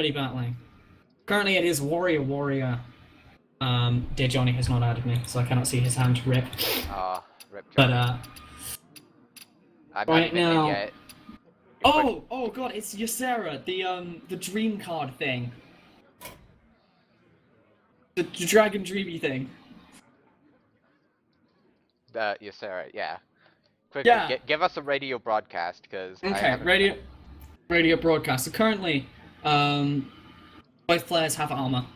Pretty battling. Currently, it is Warrior Warrior. Dear Johnny has not added me, so I cannot see his hand. Rip. Rip But Johnny. I'm not right even now. in yet. Oh god, it's Ysera, the dream card thing. The dragon dreamy thing. Ysera, yeah. Quickly, Yeah. give us a radio broadcast, because I Okay, haven't... radio broadcast. So currently, both players have armor.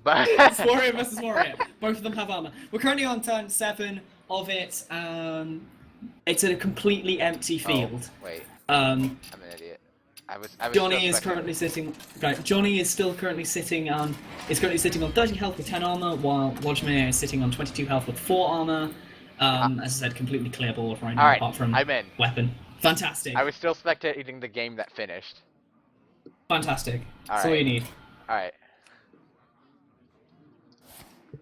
But It's Warrior versus Warrior. Both of them have armor. We're currently on turn 7 of it. It's in a completely empty field. Oh, wait. Um, I'm an idiot. I was Johnny is currently sitting. Right, Johnny is still currently sitting on. Is currently sitting on 30 health with 10 armor, while Lojzamir is sitting on 22 health with 4 armor. As I said, completely clear board right now, Alright, apart from I'm in. weapon. Fantastic. I was still spectating the game that finished. Fantastic. That's all you need. Alright.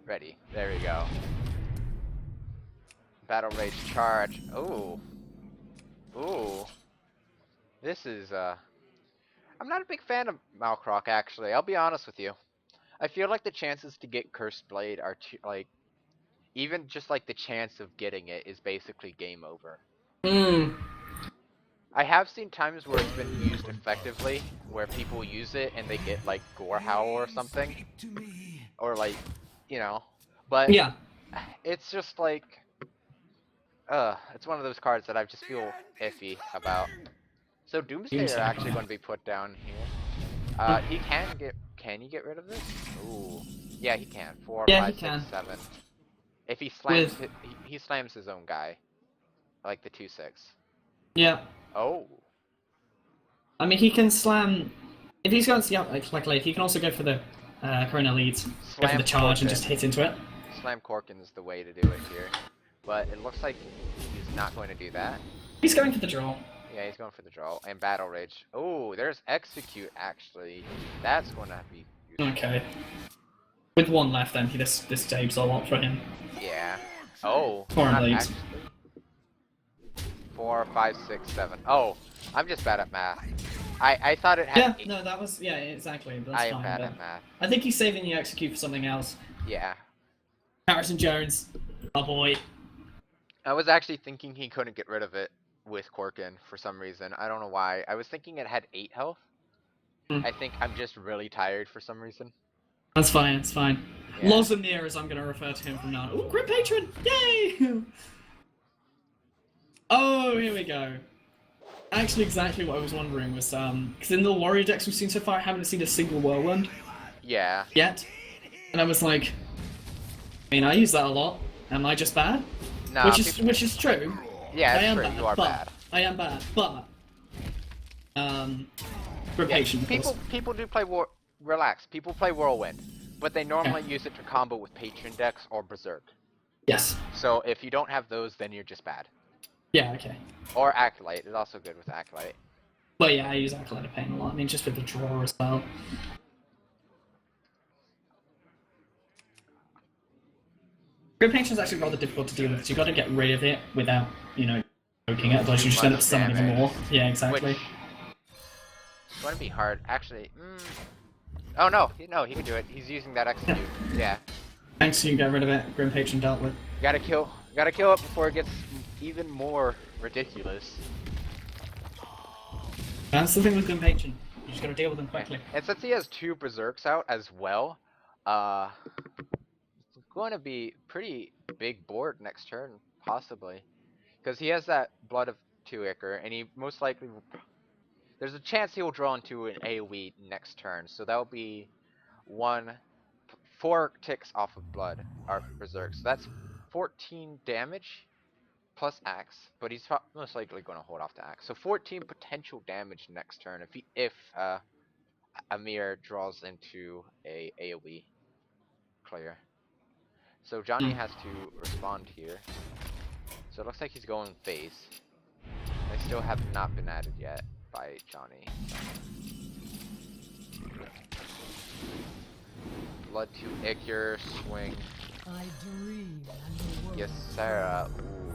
Ready. There we go. Battle Rage charge. Ooh. Ooh. This is, I'm not a big fan of Malcroc, actually. I'll be honest with you. I feel like the chances to get Cursed Blade are too, like, even just like the chance of getting it is basically game over. I have seen times where it's been used effectively, where people use it and they get like Gorehowl or something, or like, you know, but yeah, it's just like, it's one of those cards that I just feel iffy about. So Doomsday are actually going to be put down here. He can he get rid of this? Ooh, yeah, he can. 4, yeah, 5, he 6, can. 7. If he slams, he slams his own guy, like the 2/6. Yeah. Oh. I mean, he can slam. If he's going to like he can also go for the Corona leads, go for the charge and just hit into it. Slam Corkin is the way to do it here, but it looks like he's not going to do that. He's going for the draw. Yeah, he's going for the draw and Battle Rage. Oh, there's Execute actually. That's going to be useful. Okay. With 1 left, then this saves a lot for him. Yeah. Oh. 4 leads. 4, 5, 6, 7. Oh, I'm just bad at math. I thought it had. Yeah. 8. No, that was exactly. That's I am fine, bad but at math. I think he's saving the execute for something else. Yeah. Harrison Jones, oh boy. I was actually thinking he couldn't get rid of it with Corkin for some reason. I don't know why. I was thinking it had 8 health. I think I'm just really tired for some reason. That's fine, it's fine. Yeah. Lojzamir, as I'm going to refer to him from now on. Ooh, Grim Patron! Yay! Oh, here we go. Actually, exactly what I was wondering was, because in the Warrior decks we've seen so far, I haven't seen a single Whirlwind. Yeah. Yet. And I was like, I mean, I use that a lot. Am I just bad? No, which is true. Yeah, I am true. bad, You are bad. I am bad, but Grim Patron, people do play Relax. People play Whirlwind, but they normally use it to combo with Patron decks or Berserk. Yes. So if you don't have those, then you're just bad. Yeah, okay. Or Acolyte. It's also good with Acolyte. Well, yeah, I use Acolyte of Pain a lot. I mean, just with the draw as well. Grim Patron's actually rather difficult to deal with, because you've got to get rid of it without, poking it, otherwise you just end up summoning more. Yeah, exactly. It's going to be hard. Actually, oh no, he can do it. He's using that execute. Yeah. Thanks, you can get rid of it. Grim Patron dealt with. Gotta kill it before it gets even more ridiculous. That's the thing with Grim Patron. You just gotta deal with them quickly. And since he has 2 Berserks out as well, it's going to be pretty big board next turn, possibly. Because he has that Blood of 2-Ichor, and he most likely will... There's a chance he will draw into an AoE next turn, so that will be 4 ticks off of Blood, or Berserk. So that's 14 damage plus Axe, but he's most likely going to hold off the Axe. So 14 potential damage next turn if Amir draws into a AoE clear. So Johnny has to respond here. So it looks like he's going face. They still have not been added yet by Johnny. Blood to Ichor, swing. I dream Yes, Sarah. Ooh.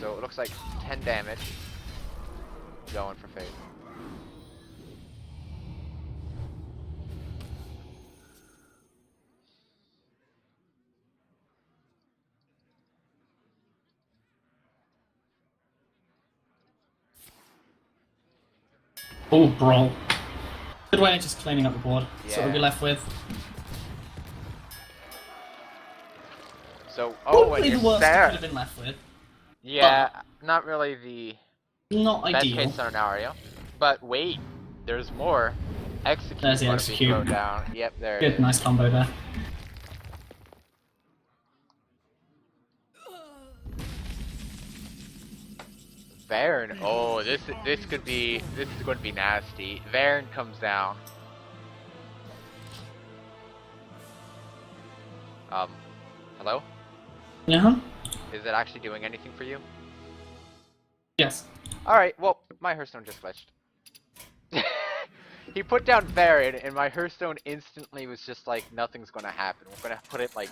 So it looks like 10 damage. Going for Faith. Oh, brawl. Good way of just cleaning up the board. Yeah. So what we'll be left with. So, Probably and the you're worst it could Sarah. have been left with. Yeah, not really the Not best ideal. case scenario. But wait, there's more. Execute There's the gonna be execute. thrown down. Yep, there it Good, is. nice combo there. Varen. Oh, this is going to be nasty. Varen comes down. Hello? Yeah? Is it actually doing anything for you? Yes. Alright, well, my Hearthstone just glitched. He put down Varen, and my Hearthstone instantly was just like, nothing's gonna happen. We're gonna put it like...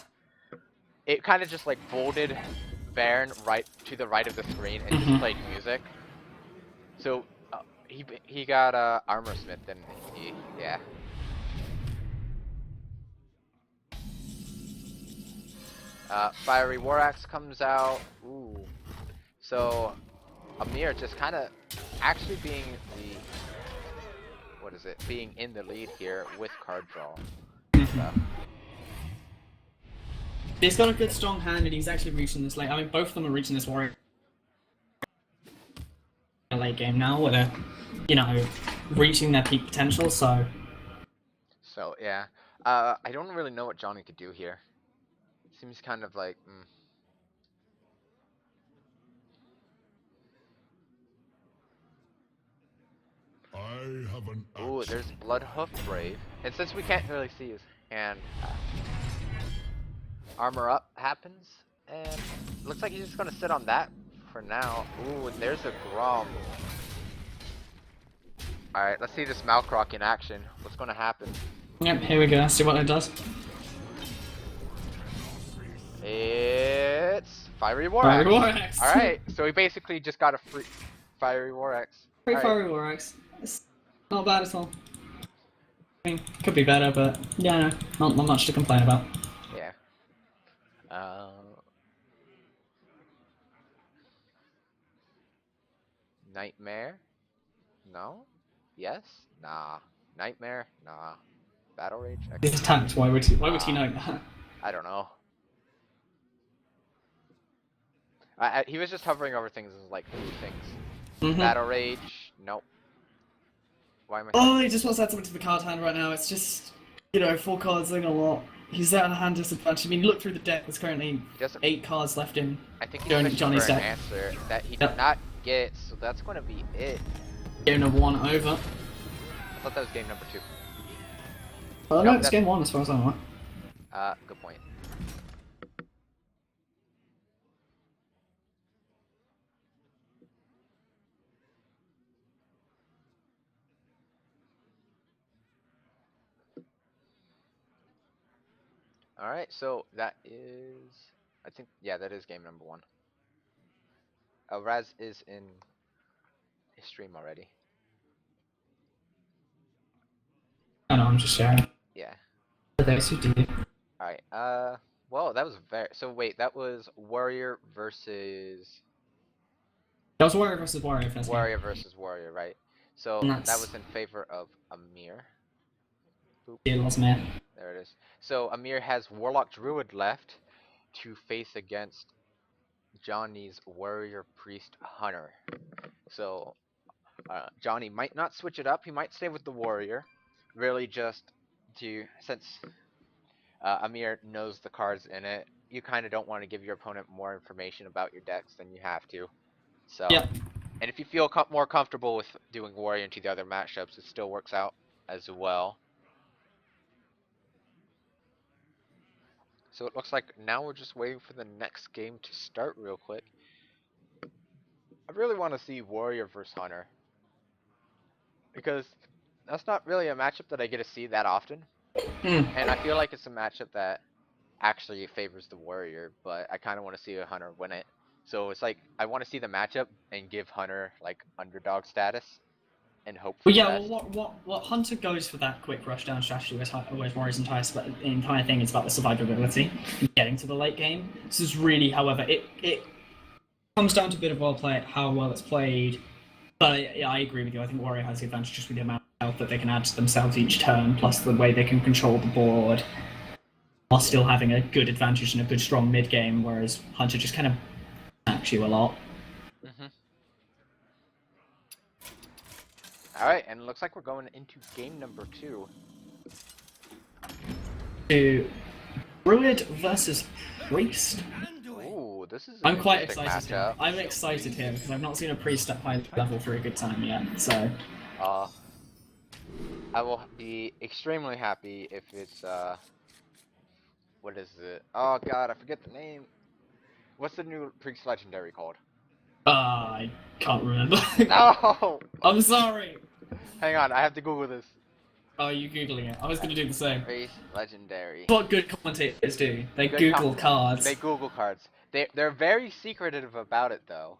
It kind of just like bolded Varen right to the right of the screen and just played music. So, he got Armor Smith, and yeah. Fiery War Axe comes out. Ooh. So, Amir just kind of actually being the... What is it? Being in the lead here with card draw. He's got a good strong hand and he's actually reaching this late. I mean, both of them are reaching this warrior late game now where they're, you know, reaching their peak potential, so... So, yeah. I don't really know what Joni could do here. Seems kind of like... Ooh, there's Bloodhoof Brave. And since we can't really see his hand, Armor Up happens. And looks like he's just gonna sit on that for now. Ooh, and there's a Grom. Alright, let's see this Malcroc in action. What's gonna happen? Yep, here we go. Let's see what it does. It's Fiery War Fiery Axe. War Axe. Alright, so he basically just got a free Fiery War Axe. Free All Fiery War Axe. It's not bad at all. I mean, could be better, but yeah, not much to complain about. Yeah. Nightmare? No? Yes? Nah. Nightmare? Nah. Battle Rage? These tanks, why would he know that? I don't know. He was just hovering over things as like 3 things. Battle Rage? Nope. Why am I... Oh, he just wants to add something to the card hand right now. It's just, you know, 4 cards doing a lot. He's there on a hand disadvantage. I mean, look through the deck. There's currently 8 cards left in. I think he's fishing Johnny's for an deck. answer that he did not get, so that's going to be it. Game number 1 over. I thought that was game number 2. Well, no, it's game 1 as far as I know. Good point. Alright, so that is... I think, yeah, that is game number 1. Raz is in his stream already. I know, I'm just sharing. Yeah. For those who do. Alright, well, that was very... So wait, that was Warrior versus... That was Warrior versus Warrior first. Warrior versus Warrior, right? So that was in favor of Amir. Yeah, Lojzamir. There it is. So Amir has Warlock Druid left to face against Johnny's Warrior Priest Hunter. So Johnny might not switch it up. He might stay with the Warrior. Really just to... Since Amir knows the cards in it, you kind of don't want to give your opponent more information about your decks than you have to. So, and if you feel more comfortable with doing Warrior into the other matchups, it still works out as well. So it looks like now we're just waiting for the next game to start real quick. I really want to see Warrior versus Hunter, because that's not really a matchup that I get to see that often. And I feel like it's a matchup that actually favors the Warrior, but I kind of want to see a Hunter win it. So it's like I want to see the matchup and give Hunter like underdog status and hope for Well, the yeah, best. well, what Hunter goes for that quick rush down strategy, whereas Warrior's entire thing is about the survivability, getting to the late game. This is really, however, it comes down to a bit of how well it's played. But yeah, I agree with you. I think Warrior has the advantage just with the amount of health that they can add to themselves each turn, plus the way they can control the board, while still having a good advantage and a good strong mid game. Whereas Hunter just kind of attacks you a lot. All right, and it looks like we're going into game number 2. To Druid versus Priest. Ooh, this is an I'm quite interesting excited here. matchup. I'm excited here because I've not seen a priest at high level for a good time yet. So I will be extremely happy if it's what is it? Oh god, I forget the name. What's the new Priest Legendary called? I can't remember. No! I'm sorry. Hang on, I have to Google this. Oh, you googling it? I was gonna do the same. Priest Legendary. What good commentators do? They Good Google cards. They Google cards. They're very secretive about it though,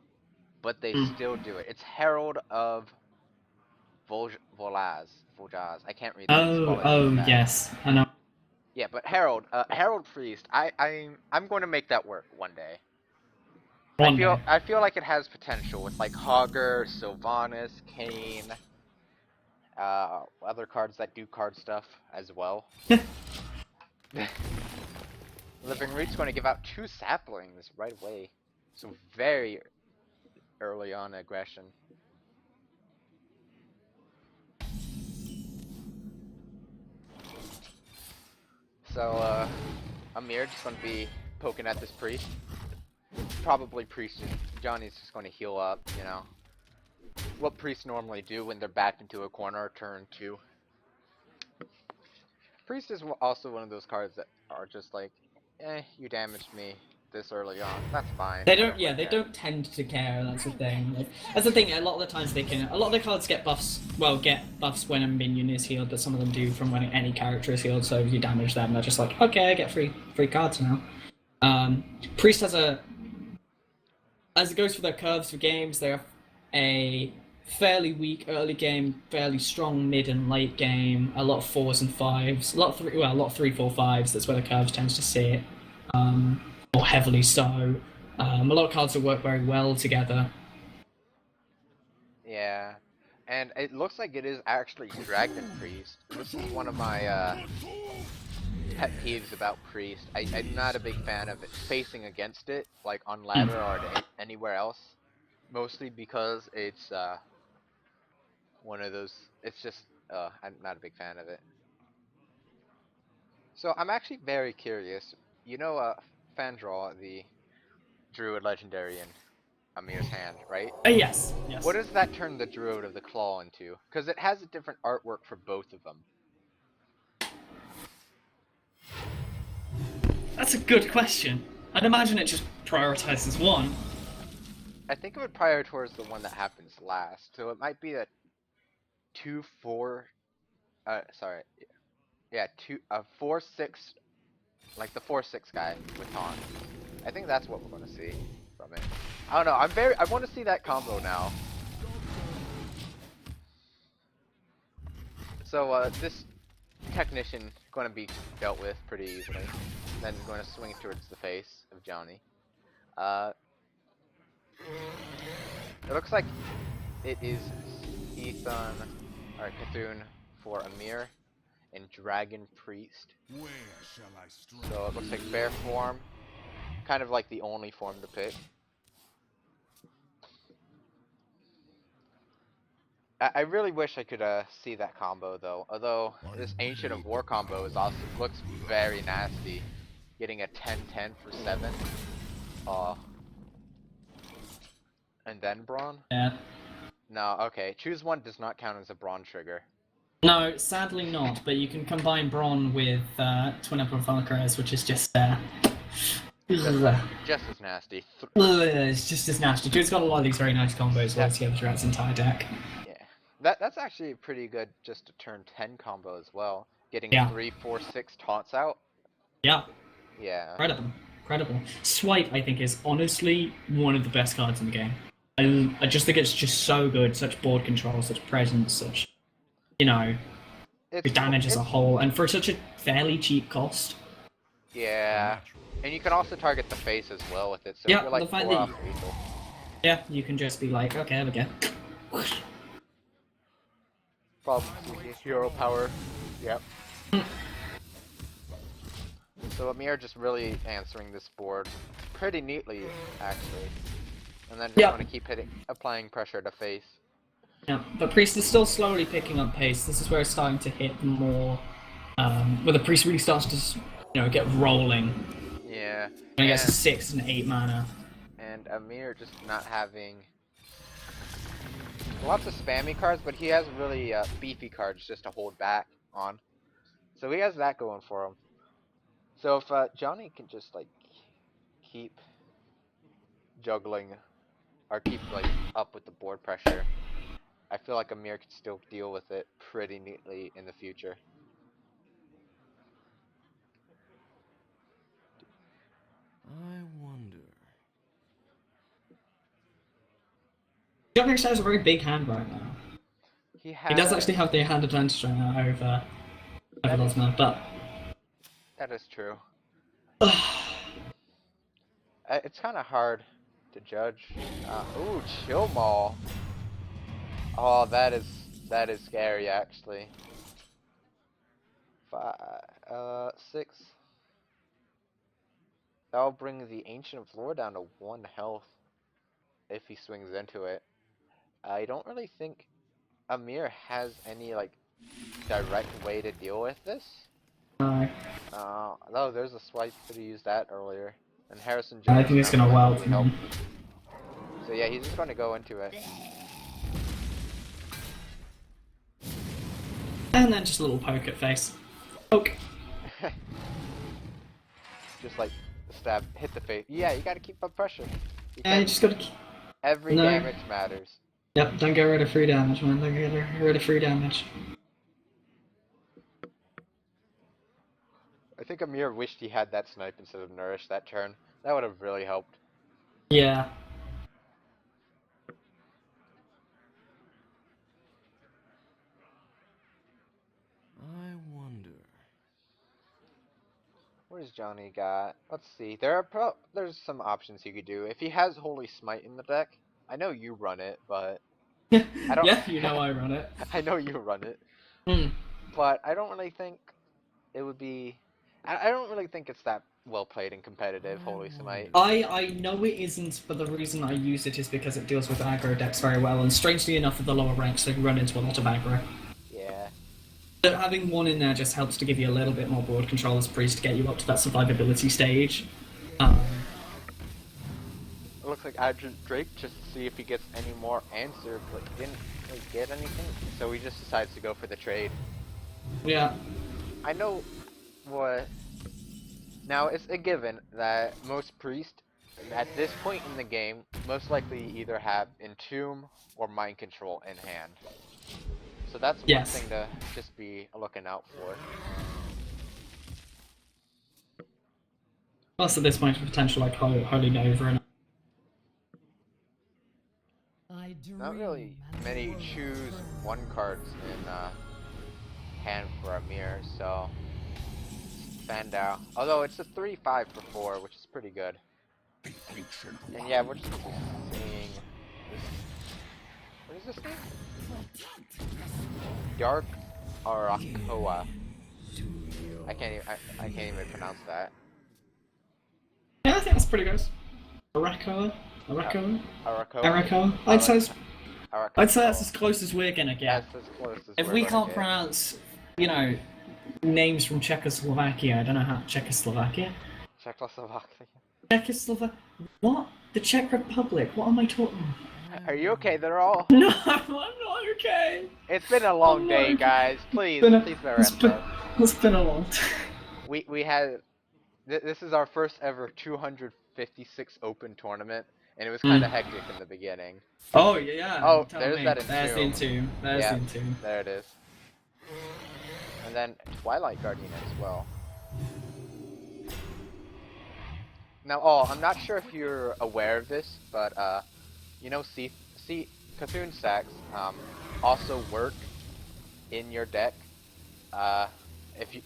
but they still do it. It's Herald of Volaz. I can't read that. Oh, yes, I know. Yeah, but Herald, Herald Priest. I'm going to make that work one day. One day. I feel like it has potential with like Hogger, Sylvanas, Kane, other cards that do card stuff as well. Living Root's going to give out 2 saplings right away, so very early on aggression. So Amir just going to be poking at this priest. Probably priest. Johnny's just going to heal up, you know. What priests normally do when they're backed into a corner turn 2. Priest is also one of those cards that are just like, you damaged me this early on. That's fine. They don't. Yeah, they don't tend to care. That's the thing. Like, that's the thing. A lot of the times they can. A lot of the cards get buffs. Well, get buffs when a minion is healed, but some of them do from when any character is healed. So if you damage them, they're just like, okay, I get free cards now. Priest has as it goes for their curves for games, they have a fairly weak early game, fairly strong mid and late game. A lot of 4s and 5s. A lot of 3, 4, 5s. That's where the curves tends to sit. More heavily so. A lot of cards that work very well together. Yeah, and it looks like it is actually Dragon Priest. This is one of my pet peeves about Priest. I'm not a big fan of it facing against it, like on ladder or anywhere else. Mostly because it's one of those. It's just I'm not a big fan of it. So I'm actually very curious. You know, Fandraw, the Druid Legendary in Amir's hand, right? Yes. What does that turn the Druid of the Claw into? Because it has a different artwork for both of them. That's a good question. I'd imagine it just prioritizes one. I think it would prioritize the one that happens last. So it might be a 2/4. Sorry. Yeah, 4/6. Like the 4/6 guy with taunt. I think that's what we're gonna see from it. I don't know. I want to see that combo now. So this technician going to be dealt with pretty easily. Then going to swing towards the face of Joni. It looks like it is Ethan or Cthulhu for Amir and Dragon Priest. So it looks like bear form, kind of like the only form to pick. I really wish I could see that combo though. Although this Ancient of War combo is also looks very nasty. Getting a 10/10 for 7. And then Brawn? Yeah. No, okay. Choose one does not count as a Brawn trigger. No, sadly not. But you can combine Brawn with Twin Emperor Valkyries, which is just Just as nasty. It's just as nasty. Dude's got a lot of these very nice combos well together throughout its entire deck. Yeah. That's actually pretty good just to turn 10 combo as well. Getting 3, 4, 6 taunts out. Yeah. Yeah. Right at them. incredible. Swipe, I think, is honestly one of the best cards in the game. I just think it's just so good, such board control, such presence, such, you know, the damage as a whole, and for such a fairly cheap cost. Yeah, and you can also target the face as well with it. So Yeah, if you're like the fact 4 that off lethal. yeah, you can just be like, okay, there we go. Problem hero power. Yep. So Amir just really answering this board pretty neatly, actually. And then just want to keep applying pressure to face. Yeah, but Priest is still slowly picking up pace. This is where it's starting to hit more, where the Priest really starts to, get rolling. Yeah. When he gets to 6 and 8 mana. And Amir just not having lots of spammy cards, but he has really beefy cards just to hold back on. So he has that going for him. So if Joni can just like keep juggling or keep like up with the board pressure, I feel like Amir could still deal with it pretty neatly in the future. I wonder. Joni actually has a very big hand right now. He does actually have the hand advantage right now over Lojzamir, but that is true. It's kind of hard to judge. Ooh, Chill Maul. Oh, that is scary actually. 6. That'll bring the Ancient Floor down to 1 health if he swings into it. I don't really think Amir has any like direct way to deal with this. no. No, there's a swipe. Could have used that earlier. And Harrison I Jones. think it's gonna welt. Really help. So yeah, he's just gonna go into it. And then just a little poke at face. Poke. Just like stab, hit the face. Yeah, you gotta keep up pressure. You just gotta keep... Every damage matters. Yep, don't get rid of free damage, man. Don't get rid of free damage. I think Amir wished he had that snipe instead of Nourish that turn. That would have really helped. Yeah. I wonder. Where's Johnny got? Let's see. There's some options he could do. If he has Holy Smite in the deck, I know you run it, but I don't. Yeah, you know I run it. I know you run it, but I don't really think it would be. I don't really think it's that well played and competitive. Holy Smite. I know it isn't, but the reason I use it is because it deals with aggro decks very well, and strangely enough, at the lower ranks, they run into a lot of aggro. Yeah. So having one in there just helps to give you a little bit more board control as Priest to get you up to that survivability stage. It looks like Drake just to see if he gets any more answer, but he didn't really get anything, so he just decides to go for the trade. Yeah. I know what. Now, it's a given that most priests, at this point in the game, most likely either have Entomb or Mind Control in hand. So that's one thing to just be looking out for. Plus, at this point, potential like Holy Nova and. Not really many choose 1 cards in hand for Amir, so Fandao. Although it's a 3/5 for 4, which is pretty good. And yeah, we're just seeing this. What is this thing? Dark Arakoa. I can't even pronounce that. Yeah, I think that's pretty good. Arakoa? I'd say that's as close as we're gonna get. That's as close as if we can't pronounce, names from Czechoslovakia, I don't know how Czechoslovakia. What? The Czech Republic? What am I talking? Are you okay? They're all. No, I'm not okay. It's been a long day, guys. Please bear with us. It's been a long time. We had. This is our first ever 256 open tournament, and it was kind of hectic in the beginning. Oh yeah. Oh, there's that There's the Entomb. There's the Entomb. There it is. And then Twilight Guardian as well. Now, I'm not sure if you're aware of this, but you know, Cthulhu stacks also work in your deck,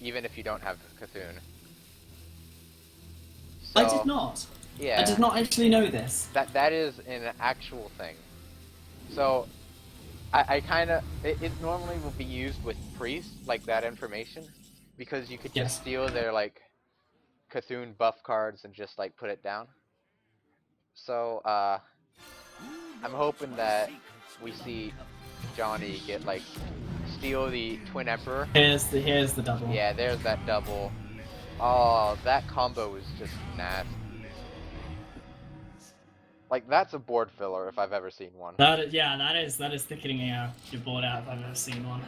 even if you don't have Cthulhu. So, I did not. Yeah. I did not actually know this. That is an actual thing. So, I kind of it normally will be used with priests, like that information, because you could just steal their like Cthulhu buff cards and just like put it down. So I'm hoping that we see Joni get like steal the Twin Emperor. Here's the double. Yeah, there's that double. Oh, that combo is just nasty. Like, that's a board filler if I've ever seen one. That is thickening your board out if I've ever seen one.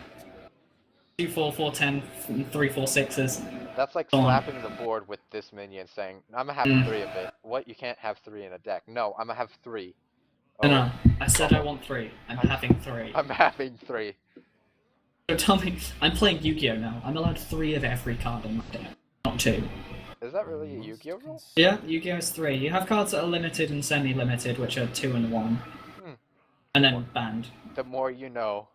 2, 4, 4, 10, 3, 4, 6s. That's like slapping the board with this minion saying, I'm gonna have 3 of it. What? You can't have 3 in a deck. No, I'm gonna have 3. Oh. No, I said I want 3. I'm having 3. I'm having 3. So tell me, I'm playing Yu-Gi-Oh now. I'm allowed 3 of every card in my deck, not 2. Is that really a Yu-Gi-Oh rule? Yeah, Yu-Gi-Oh is 3. You have cards that are limited and semi-limited, which are 2 and 1. And then banned. The more you know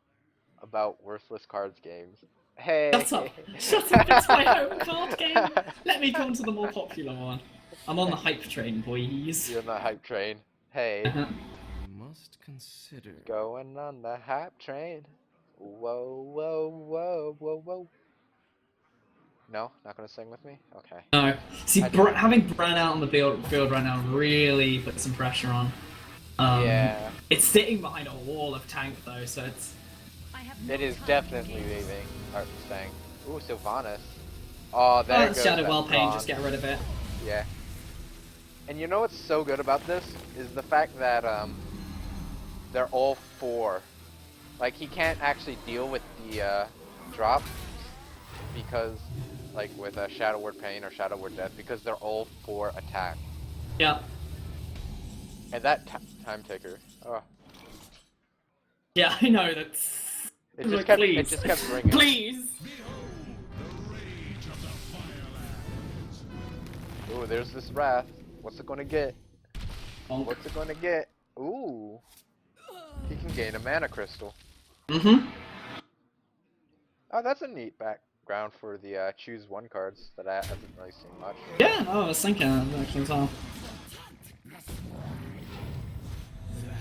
about worthless cards games. Hey! Shut up! Shut up, it's my home card game! Let me come to the more popular one. I'm on the hype train, boys. You're on the hype train. Hey. Must consider. Going on the hype train. Whoa, whoa, whoa, whoa, whoa. No? Not gonna sing with me? Okay. No. See, having Bran out on the field right now really puts some pressure on. Yeah. It's sitting behind a wall of tank though, so it's... It is definitely leaving. Saying, ooh, Sylvanas. Oh, there goes Shadow that Well Pain, Brawn. just get rid of it. Yeah. And you know what's so good about this? Is the fact that, they're all 4. Like, he can't actually deal with the, drop, because, like, with a Shadow Word Pain or Shadow Word Death, because they're all 4 attack. Yeah. And that time taker, oh. Yeah, I know, that's... It just kept ringing. Please! Ooh, there's this Wrath. What's it gonna get? Bonk. What's it gonna get? Ooh. He can gain a mana crystal. Mm-hmm. Oh, that's a neat background for the choose 1 cards that I haven't really seen much. Yeah, I was thinking that actually as well.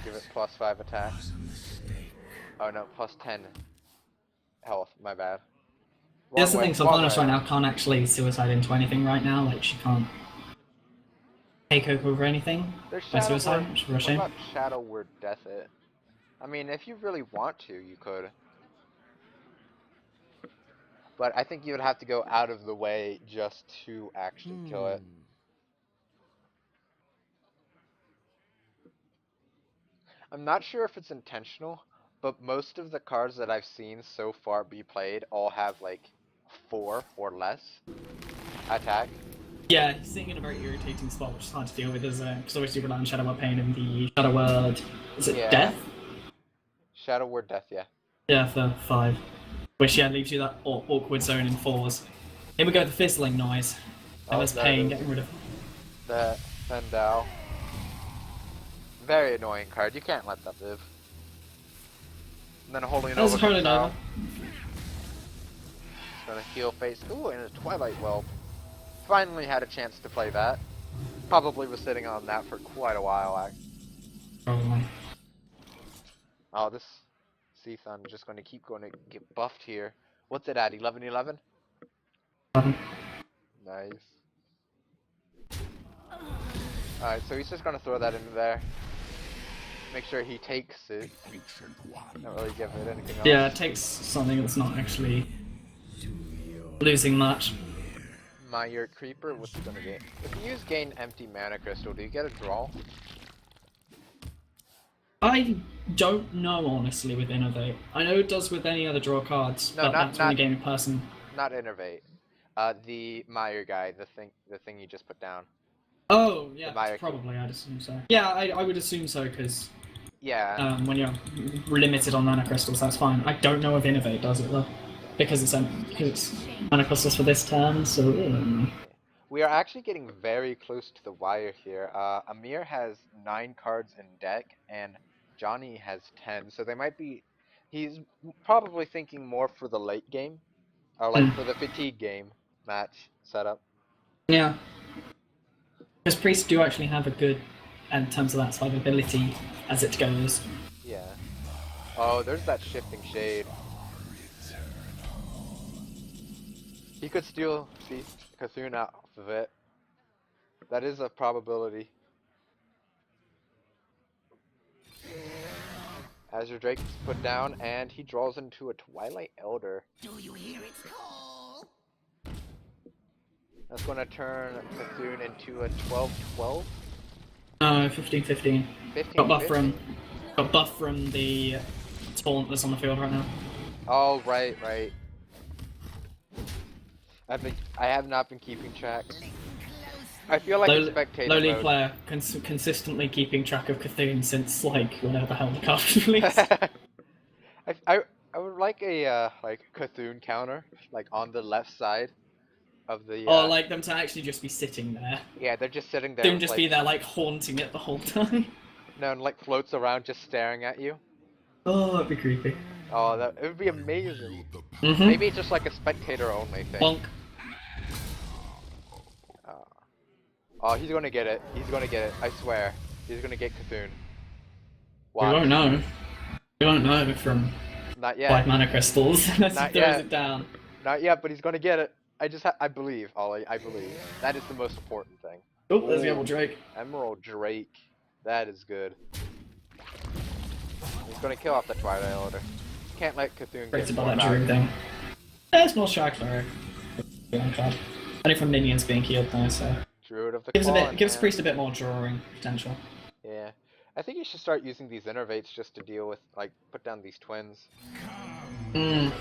Give it +5 attack. Oh no, +10 health, my bad. Here's the thing, Sylvanas right now can't actually suicide into anything right now, like she can't take over anything by suicide, which is a shame. What about Shadow Word Death it? I mean, if you really want to, you could. But I think you would have to go out of the way just to actually kill it. I'm not sure if it's intentional, but most of the cards that I've seen so far be played all have like 4 or less attack. Yeah, he's sitting in a very irritating spot, which is hard to deal with, isn't it? Because obviously rely on Shadow Word Pain and the Shadow Word... Is it Death? Shadow Word Death, yeah. Yeah, for 5. Which, yeah, leaves you that awkward zone in 4s. Here we go, the fizzling noise. That was Pain, getting rid of... The Fendal. Very annoying card, you can't let that live. And then holding it over. That's holding over. It's gonna heal face. Ooh, and a Twilight Whelp. Finally had a chance to play that. Probably was sitting on that for quite a while, Probably. Oh, this Seathun just gonna keep going to get buffed here. What's it at? 11/11? Nice. Alright, so he's just gonna throw that into there. Make sure he takes it. Not really give it anything else. Yeah, it takes something that's not actually losing much. My Yurt Creeper, what's he gonna get? If you use gain empty mana crystal, do you get a draw? I don't know, honestly, with Innovate. I know it does with any other draw cards, No, but not- that's when you game in person. Not Innervate. The Meyer guy, the thing you just put down. Oh, yeah, Maya probably, I'd assume so. Yeah, I would assume so, because Yeah. when you're limited on mana crystals, that's fine. I don't know if Innovate does it, though. Because it's mana crystals for this turn, so... We are actually getting very close to the wire here. Amir has 9 cards in deck, and Johnny has 10. So they might be. He's probably thinking more for the late game, or like for the fatigue game match setup. Yeah. Because priests do actually have a good, in terms of that survivability as it goes. Yeah. Oh, there's that shifting shade. He could steal Cthulhu out of it. That is a probability. Azure Drake is put down, and he draws into a Twilight Elder. Do you hear its call? That's going to turn Cthulhu into a 12-12. 15-15. 15-15. Got buff from the taunt that's on the field right now. Oh, right. I have not been keeping track. I feel like a spectator Lowly mode. player consistently keeping track of Cthulhu since like whenever the hell the card was released. I would like a like Cthulhu counter like on the left side of the. Or like them to actually just be sitting there. Yeah, they're just sitting there. Don't just be there like haunting it the whole time. No, and like floats around just staring at you. Oh, that'd be creepy. Oh, it would be amazing. Mm-hmm. Maybe it's just like a spectator only thing. Bonk. Oh, he's gonna get it. He's gonna get it. I swear. He's gonna get Cthulhu. We won't know. We won't know from Not yet. 5 mana crystals unless Not he throws yet. it down. Not yet, but he's gonna get it. I believe, Ollie. I believe. That is the most important thing. Oh, there's the Ooh. Emerald Drake. Emerald Drake. That is good. He's gonna kill off the Twilight Elder. Can't let Cthulhu Rated get by more that Druid value. thing. There's more Shark Cleric. Only from minions being healed though, so. Druid of the Gives Claw. Priest a bit more drawing potential. Yeah. I think you should start using these innervates just to deal with, like, put down these twins. Mm.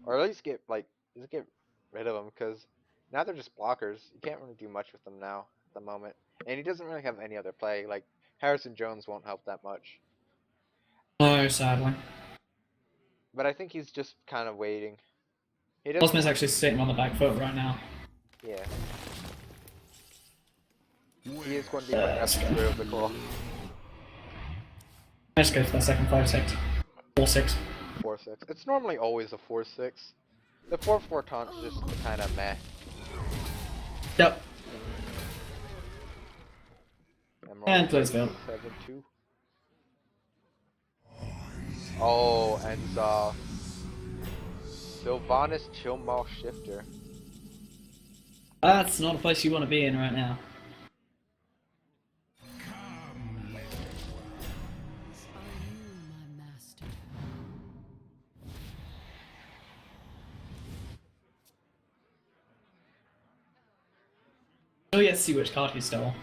Or at least get rid of them, because now they're just blockers. You can't really do much with them now, at the moment. And he doesn't really have any other play. Like, Harrison Jones won't help that much. No, sadly. But I think he's just kind of waiting. He Lojzamir's actually sitting on the back foot right now. Yeah. He is going to be putting up the Druid of the Claw. Let's go for that second 5-6. 4-6. 4-6. It's normally always a 4-6. The 4-4 taunt is just kind of meh. Yep. Emerald And plays Veil. 7-2. Oh, and Sylvanas Chillmaw Shifter. That's not a place you want to be in right now. Oh yeah, see which card he stole.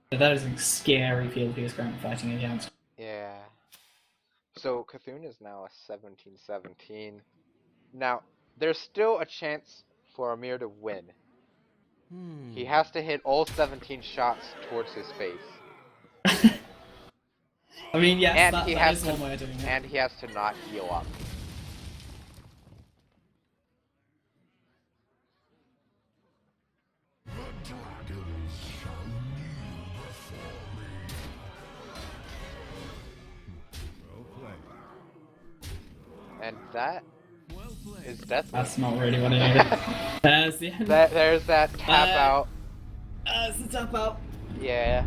But that is a scary field he is currently fighting against. Yeah. So Cthulhu is now a 17-17. Now, there's still a chance for Amir to win. He has to hit all 17 shots towards his face. I mean, yes, And that, he that has is to, one way of doing it. and he has to not heal up. And that is death. That's not really what I needed. There's the end. There's that tap out. That's the tap out. Yeah.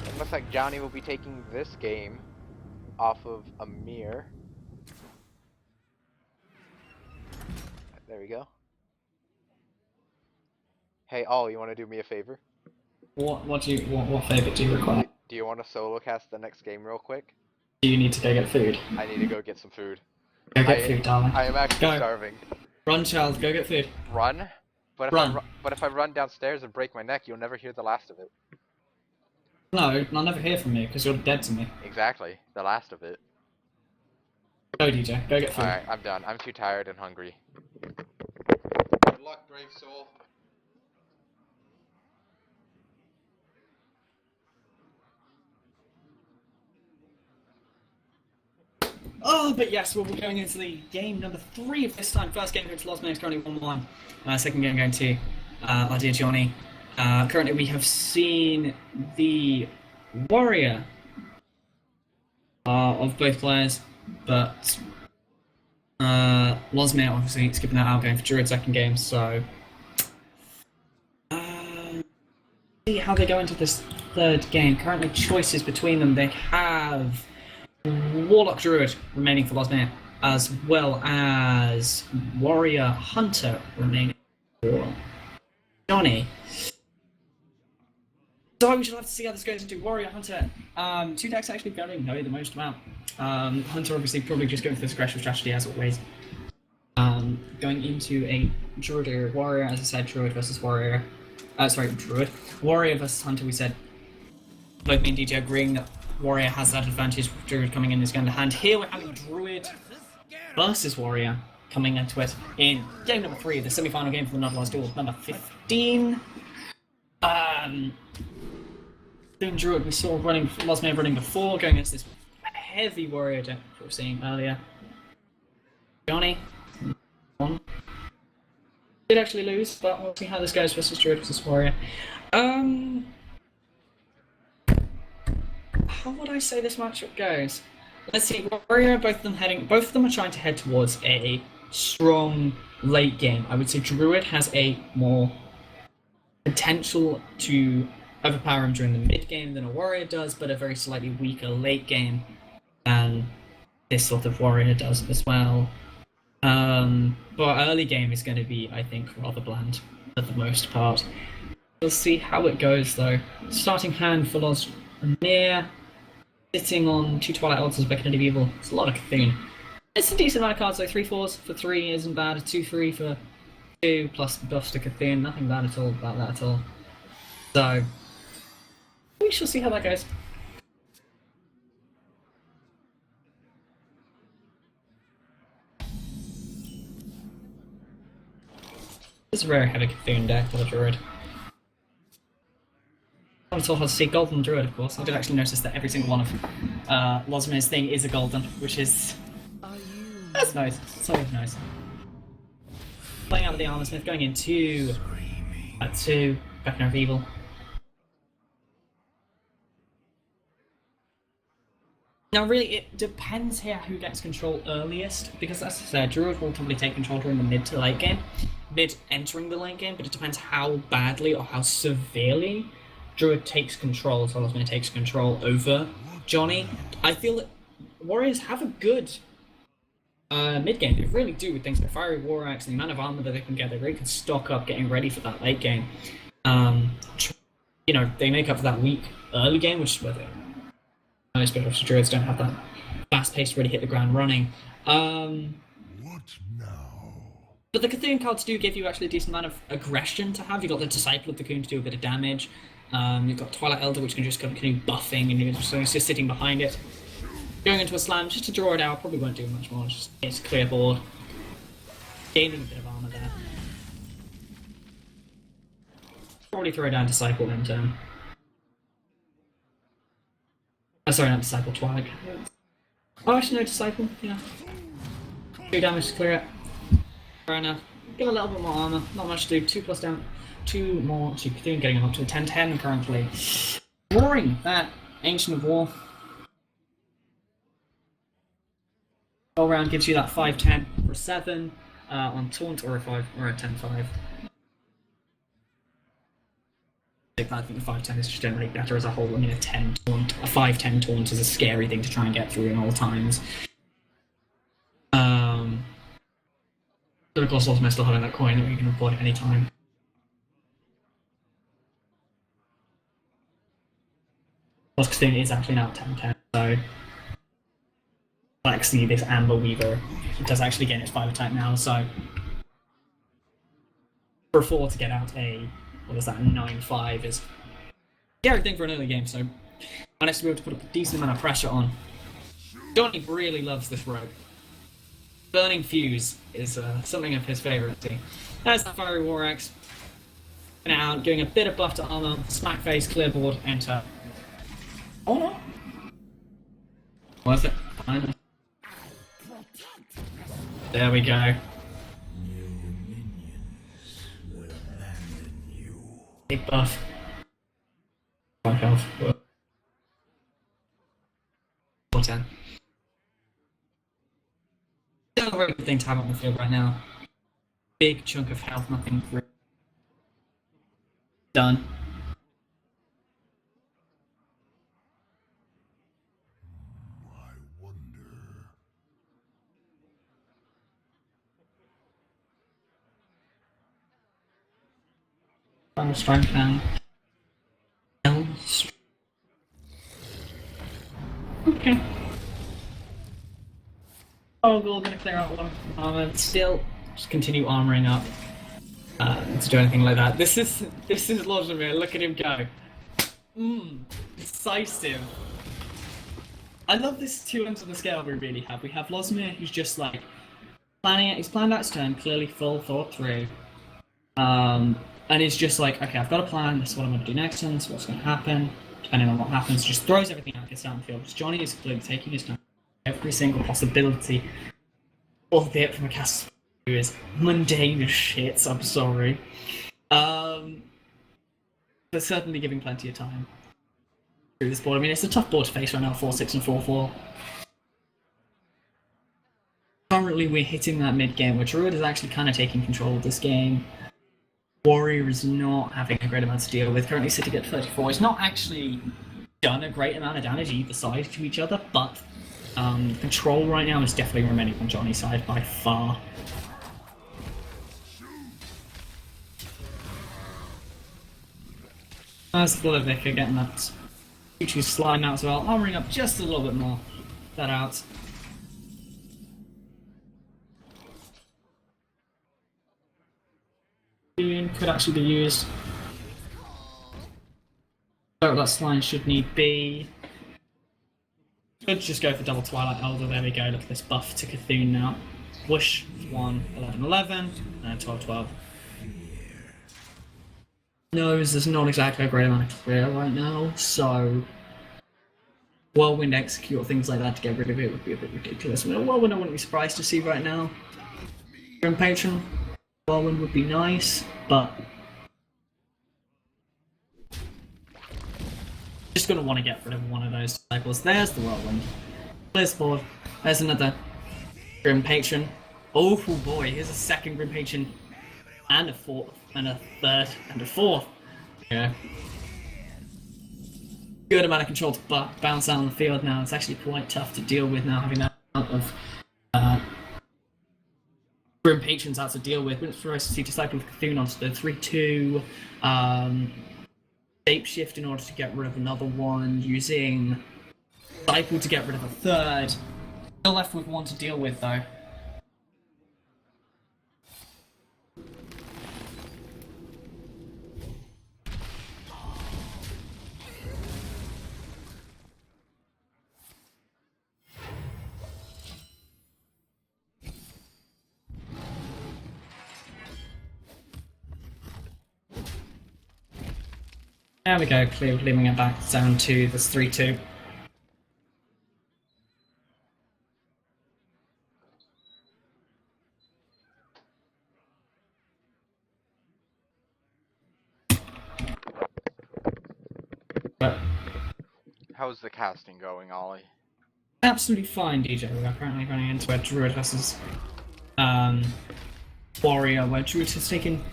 It looks like Johnny will be taking this game off of Amir. There we go. Hey, Ollie, you want to do me a favor? What favour do you require? Do you want to solo cast the next game real quick? Do you need to go get food? I need to go get some food. Go get food, darling. I am actually Go. starving. Run, child. Go get food. Run? But if Run. but if I run downstairs and break my neck, you'll never hear the last of it. No, I'll never hear from you because you're dead to me. Exactly. The last of it. Go, DJ. Go get food. Alright, I'm done. I'm too tired and hungry. Good luck, brave soul. Oh, but yes, we'll be going into the game number 3 of this time. First game going to Lojzamir is currently 1-1. Second game going to our dear Joni. Currently we have seen the warrior of both players, but Lojzamir obviously skipping that out, going for Druid second game, so see how they go into this third game. Currently choices between them. They have Warlock Druid remaining for Lojzamir, as well as Warrior Hunter remaining for Joni. So we shall have to see how this goes into Warrior Hunter. Two decks actually don't know the most amount. Hunter obviously probably just going for this aggressive strategy as always. Going into a Druid or Warrior, as I said, Druid versus Warrior. Druid. Warrior versus Hunter, we said. Both me and DJ agreeing that Warrior has that advantage with Druid coming in this game to hand. Here we're having Druid versus Warrior coming into it in game number 3, the semi-final game for the Nudlarz Duel, number 15. Doing Druid, we saw Lojzamir running before, going against this heavy Warrior deck we were seeing earlier. Joni did actually lose, but we'll see how this goes versus Druid versus Warrior. How would I say this matchup goes? Let's see, Warrior, both of them are trying to head towards a strong late game. I would say Druid has a more potential to overpower him during the mid game than a Warrior does, but a very slightly weaker late game than this sort of Warrior does as well. But early game is going to be, I think, rather bland for the most part. We'll see how it goes though. Starting hand for Lojzamir, sitting on 2 Twilight Altars, Beckoning of Evil. It's a lot of Cthulhu. It's a decent amount of cards though. 3/4s for 3 isn't bad. 2/3 for 2 plus buffs to Cthulhu. Nothing bad at all about that at all. So we shall see how that goes. This is a very heavy Cthulhu deck for the Druid. I was told how to see Golden Druid, of course. I did actually notice that every single one of Lojzamir's thing is a Golden, which is... That's nice. It's always nice. Playing out with the Armor Smith, going into 2, Beckoner of Evil. Now really, it depends here who gets control earliest, because as I said, Druid will probably take control during the mid to late game. Mid entering the late game, but it depends how badly or how severely Druid takes control, so Lojzamir takes control over Joni. I feel that Warriors have a good mid game. They really do with things like Fiery War Axe and the amount of armor that they can get. They really can stock up getting ready for that late game. You know, they make up for that weak early game, which is where they're most better. Druids don't have that fast pace to really hit the ground running. What now? But the Cthulhu cards do give you actually a decent amount of aggression to have. You've got the Disciple of the Coon to do a bit of damage. You've got Twilight Elder, which can just kind of do buffing, and you're just sitting behind it. Going into a slam, just to draw it out, probably won't do much more, just it's clear board. Gaining a bit of armor there. Probably throw down Disciple in turn. Oh, sorry, not Disciple, Twilight. Oh, actually no, Disciple, yeah. 2 damage to clear it. Fair enough. Give a little bit more armor, not much to do, 2 plus down. 2 more to Cthulhu, getting up to a 10-10 currently. Drawing that Ancient of War. All round gives you that 5-10 for 7 on taunt or a 10-5. I think the 5-10 is just generally better as a whole. I mean, a 10 taunt, a 5-10 taunt is a scary thing to try and get through in all times. But of course, also still having that coin that you can avoid at any time. Hearthstone is actually now 10-10, so actually this Amber Weaver does actually get its 5 attack now, so for a 4 to get out a, what is that, 9-5 is a scary thing for an early game, so managed to be able to put a decent amount of pressure on. Joni really loves this rogue. Burning Fuse is something of his favourite. There's that Fiery War Axe. Now, doing a bit of buff to armor, smack face, clear board, enter. Oh no! Worth it. Fine. There we go. Big buff. 5 health. 410. Still a really good thing to have on the field right now. Big chunk of health, nothing done. I wonder. Final strength now. Okay. Oh, we're gonna clear out one armor. Still, just continue armoring up. To do anything like that. This is Lojzamir. Look at him go. Decisive. I love this 2 ends of the scale we really have. We have Lojzamir, who's just like planning it. He's planned out his turn, clearly full thought through. And he's just like, okay, I've got a plan. This is what I'm going to do next turn. This is what's going to happen. Depending on what happens, just throws everything out, gets down the field. Joni is clearly taking his time. Every single possibility, albeit from a cast who is mundane as shit. I'm sorry, but certainly giving plenty of time through this board. I mean, it's a tough board to face right now. 4-6 and 4-4. Currently, we're hitting that mid game, where Druid is actually kind of taking control of this game. Warrior is not having a great amount to deal with. Currently sitting at 34. It's not actually done a great amount of damage either side to each other, but control right now is definitely remaining on Joni's side by far. As the Vicar getting that Choo-Choo slime out as well, armoring up just a little bit more. That out. Could actually be used. So that slime should need be. Could just go for double Twilight Elder. There we go. Look at this buff to Cthulhu now. Whoosh, 1, 11, 11, and 12, 12. No, there's not exactly a great amount of clear right now, so Whirlwind execute or things like that to get rid of it would be a bit ridiculous. I mean, Whirlwind I wouldn't be surprised to see right now. From Patron, Whirlwind would be nice, but just going to want to get rid of one of those cycles. There's the Whirlwind. Clears board. There's another Grim Patron. Oh boy, here's a second Grim Patron. And a fourth, and a third, and a fourth. Yeah. Good amount of control to bounce out on the field now. It's actually quite tough to deal with now, having that amount of Grim Patrons out to deal with. Went for us to see Disciple of Cthulhu onto the 3-2. Shapeshift in order to get rid of another one. Using Disciple to get rid of a third. Still left with one to deal with though. There we go, clear, leaving it back down to this 3-2. But How's the casting going, Ollie? absolutely fine, DJ. We are currently running into a Druid versus Warrior, where Druid has taken.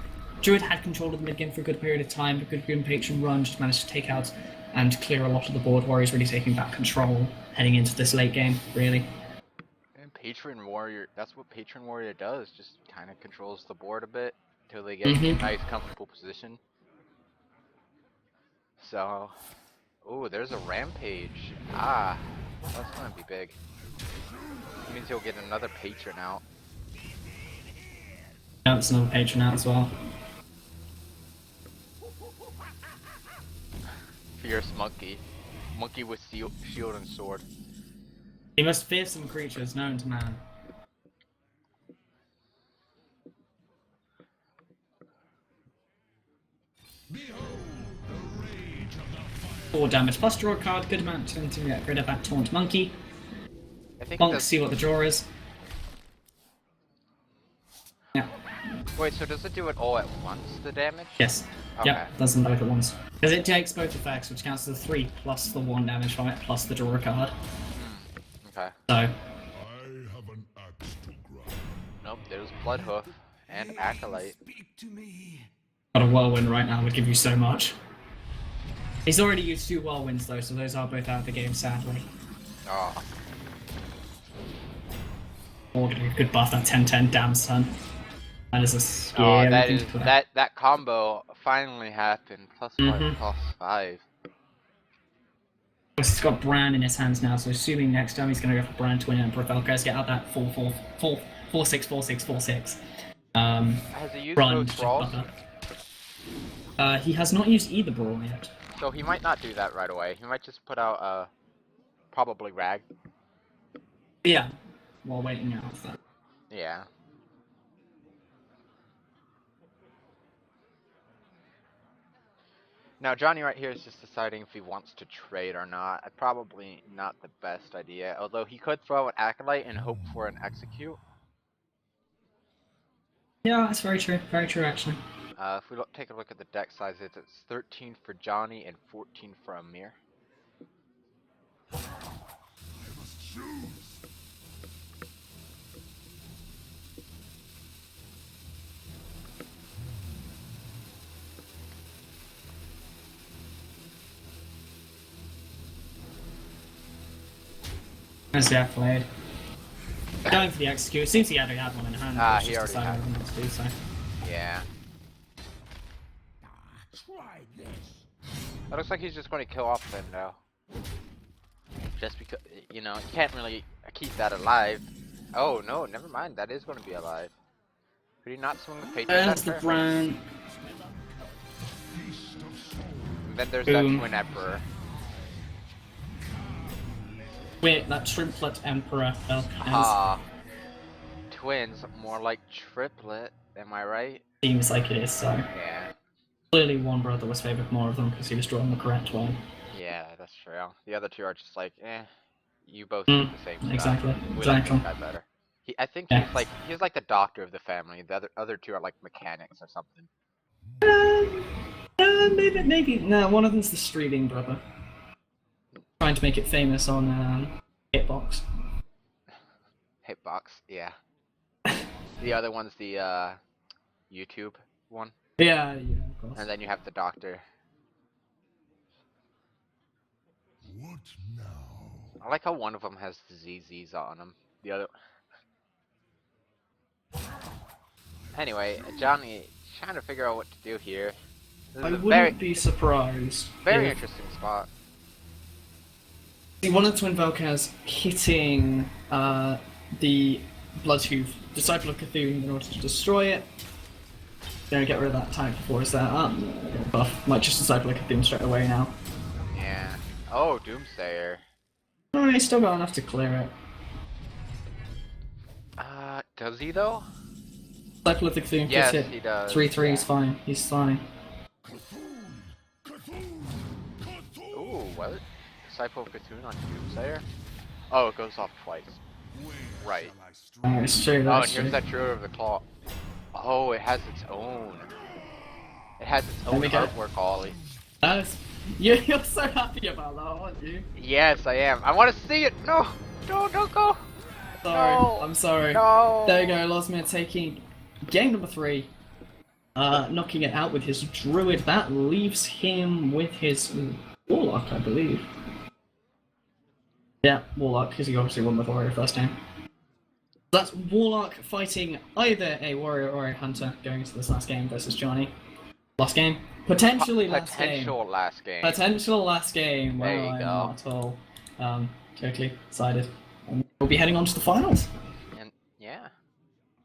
Druid had control of the mid game for a good period of time, but good Grim Patron run just managed to take out and clear a lot of the board. Warrior's really taking back control heading into this late game, really. And Patron Warrior, that's what Patron Warrior does, just kind of controls the board a bit until they get in a nice, comfortable position. So, oh, there's a Rampage. Ah, that's gonna be big. It means he'll get another Patron out. Yeah, it's another Patron out as well. Fierce Monkey. Monkey with shield and sword. The most fearsome creatures known to man. 4 damage plus draw a card, good amount to get rid of that Taunt Monkey. I think Bonk, that's, see what the draw is. Yeah. Wait, so does it do it all at once, the damage? Yes. Okay. Yep, does them both at once. Because it takes both effects, which counts as the 3 plus the 1 damage from it, plus the draw card. Okay. So, I have an axe to grind. Nope, there's Bloodhoof and Acolyte. Speak to me. got a whirlwind right now would give you so much. He's already used 2 whirlwinds though, so those are both out of the game, sadly. Oh. Or getting a good buff, that 10-10 damn stun. That is a Oh, scary that thing is to put. that combo finally happened. Plus 5, plus 5. He's got Bran in his hands now, so assuming next time he's going to go for Bran Twin Emperor Falcos, get out that 4-6. Has he used Bran both brawls? he has not used either brawl yet. So he might not do that right away. He might just put out probably Rag. Yeah, while waiting out for that. Yeah. Now Johnny right here is just deciding if he wants to trade or not. Probably not the best idea, although he could throw an Acolyte and hope for an Execute. Yeah, that's very true actually. If we take a look at the deck sizes, it's 13 for Johnny and 14 for Amir. I must choose. There's the Accolade. Going for the Execute. Seems he already had one in hand. Ah, but he just already decided had not to do so. Yeah. Try this. It looks like he's just going to kill off Finn now. Just because, you know, you can't really keep that alive. Oh, no, never mind. That is going to be alive. Could he not swing the Patriot? There's the Bran. And then there's Boom. that Twin Emperor. Wait, that Triplet Emperor Falcons. Ah. Twins, more like triplet. Am I right? Seems like it is, so. Yeah. Clearly one brother was favoured more of them because he was drawing the correct one. Yeah, that's true. The other two are just like, you both do the same stuff. Exactly. We like Exactly. this guy better. I think Yeah. he's like the doctor of the family. The other two are like mechanics or something. Maybe. No, one of them's the streaming brother. Trying to make it famous on Hitbox. Hitbox, yeah. The other one's the YouTube one. Yeah, of course. And then you have the doctor. What now? I like how one of them has ZZs on him. The other. Anyway, Johnny trying to figure out what to do here. This I is a wouldn't be surprised. very if interesting spot. See, one of the Twin Velkars hitting the Bloodhoof Disciple of Cthulhu in order to destroy it. Gonna get rid of that type before it's there. Buff. Might just Disciple of Cthulhu straight away now. Yeah. Oh, Doomsayer. Oh, he's still got enough to clear it. Does he though? Disciple of the Cthulhu Yes, gets he hit. does. 3/3 yeah. is fine. He's fine. Ooh, what? Disciple of Cthulhu on Doomsayer? Oh, it goes off twice. Right. Oh, it's true. Oh, and That's true. here's that Druid of the Claw. Oh, it has its own. It has its own we go. artwork, Ollie. That's... You're so happy about that, aren't you? Yes, I am. I want to see it. No, no, don't go. Sorry. No. I'm sorry. No. There you go. Lojzamir taking game number 3. Knocking it out with his Druid. That leaves him with his Warlock, I believe. Yeah, Warlock, because he obviously won the Warrior first game. That's Warlock fighting either a Warrior or a Hunter going into this last game versus Johnny. Last game? Potentially last game. Potential last game. Potential last game. There Well, you I'm go. not at all totally excited. We'll be heading on to the finals. And yeah,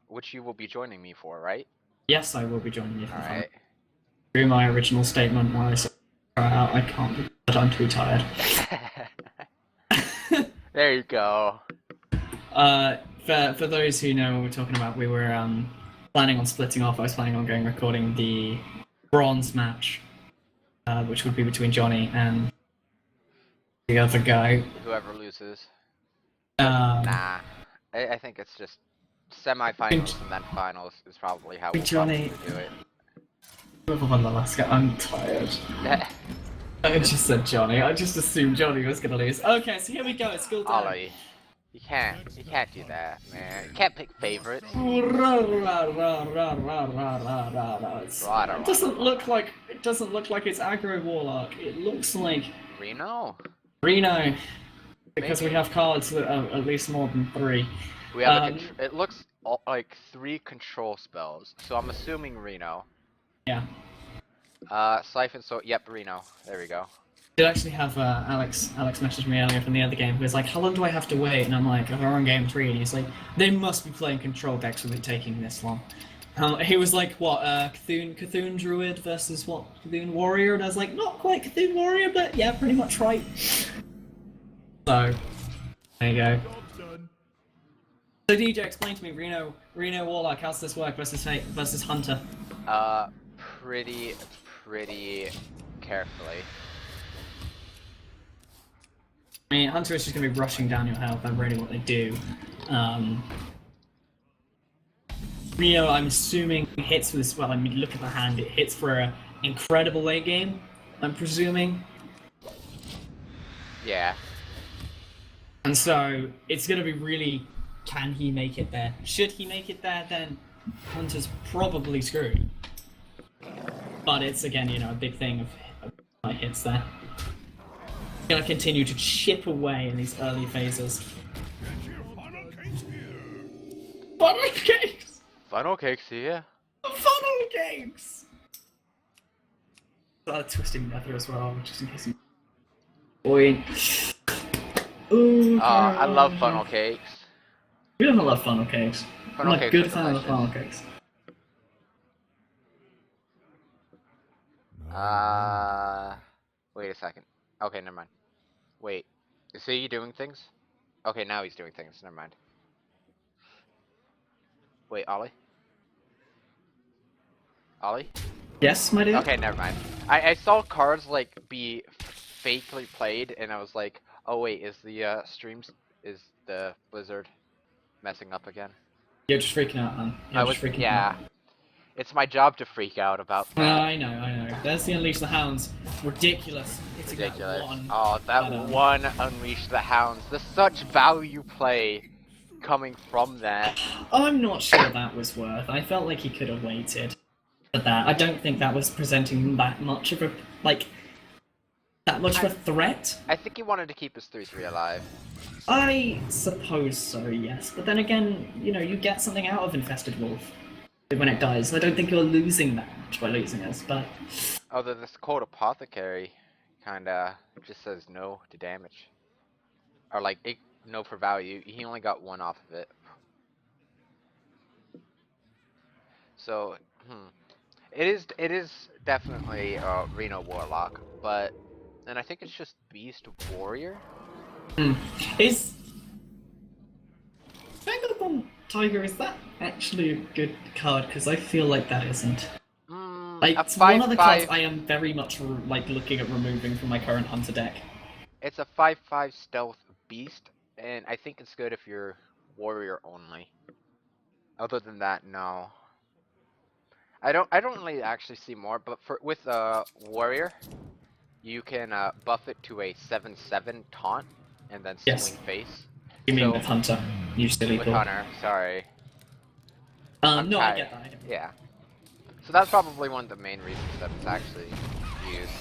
which you will be joining me for, right? Yes, I will be joining you for All the finals. right. Through my original statement where I said I can't, but I'm too tired. There you go. For those who know what we're talking about, we were planning on splitting off. I was planning on going recording the bronze match, which would be between Johnny and the other guy. Whoever loses. Um, Nah. I think it's just semifinals and then finals is probably how we'll Joni. probably do it. Whoever won the last game, I'm tired. I just said Johnny. I just assumed Johnny was gonna lose. Okay, so here we go. It's school time. Ollie, you can't do that, man. You can't pick favorites. It doesn't look like it's aggro warlock. It looks like Reno. Because Maybe. we have cards that are at least more than 3. We have it looks like 3 control spells, so I'm assuming Reno. Yeah. Siphon, so yep, Reno. There we go. Did actually have Alex messaged me earlier from the other game. He was like, "How long do I have to wait?" And I'm like, "We're on game 3." And he's like, "They must be playing control decks with it taking this long." He was like, "What? Cthulhu Druid versus what? Cthulhu Warrior?" And I was like, "Not quite Cthulhu Warrior, but yeah, pretty much right." So there you go. So DJ, explain to me, Reno Warlock. How's this work versus Hunter? Pretty carefully. I mean, Hunter is just going to be rushing down your health. That's really what they do. Reno, I'm assuming, hits with this. Well, I mean, look at the hand. It hits for an incredible late game, I'm presuming. Yeah. And so, it's going to be really, can he make it there? Should he make it there, then Hunter's probably screwed. But it's, again, you know, a big thing of hits there. Gonna continue to chip away in these early phases. Funnel cakes! Funnel cakes here. Funnel cakes! Twisting nether as well, just in case you... Boy. Ooh, I love funnel cakes. We don't love funnel cakes. Funnel I'm a cakes good are fan of delicious. funnel cakes. Wait a second. Okay, never mind. Wait, is he doing things? Okay, now he's doing things. Never mind. Wait, Ollie? Ollie? Yes, my dear? Okay, never mind. I saw cards like be fakely played, and I was like, oh wait, is the is the Blizzard messing up again? You're just freaking out, man. You're just freaking out. It's my job to freak out about that. I know. There's the Unleash the Hounds. Ridiculous. It's Ridiculous. One. Oh, that one Unleash the Hounds. There's such value play coming from that. I'm not sure that was worth. I felt like he could have waited for that. I don't think that was presenting that much of a of a threat. I think he wanted to keep his 3/3 alive. I suppose so, yes. But then again, you know, you get something out of Infested Wolf when it dies. I don't think you're losing that much by losing us, but... Although this Cold Apothecary kinda just says no to damage. Or like, no for value. He only got 1 off of it. So, It is definitely Reno Warlock, but... And I think it's just Beast Warrior? Is... Vagabond Tiger, is that actually a good card? Because I feel like that isn't. It's one of the cards I am very much looking at removing from my current Hunter deck. It's a 5/5 stealth beast, and I think it's good if you're warrior only. Other than that, no. I don't really actually see more, but with warrior, you can buff it to a 7/7 taunt, and then swing face. You mean with Hunter? You silly With fool. Hunter, sorry. No, I get that. Yeah. So that's probably one of the main reasons that it's actually used.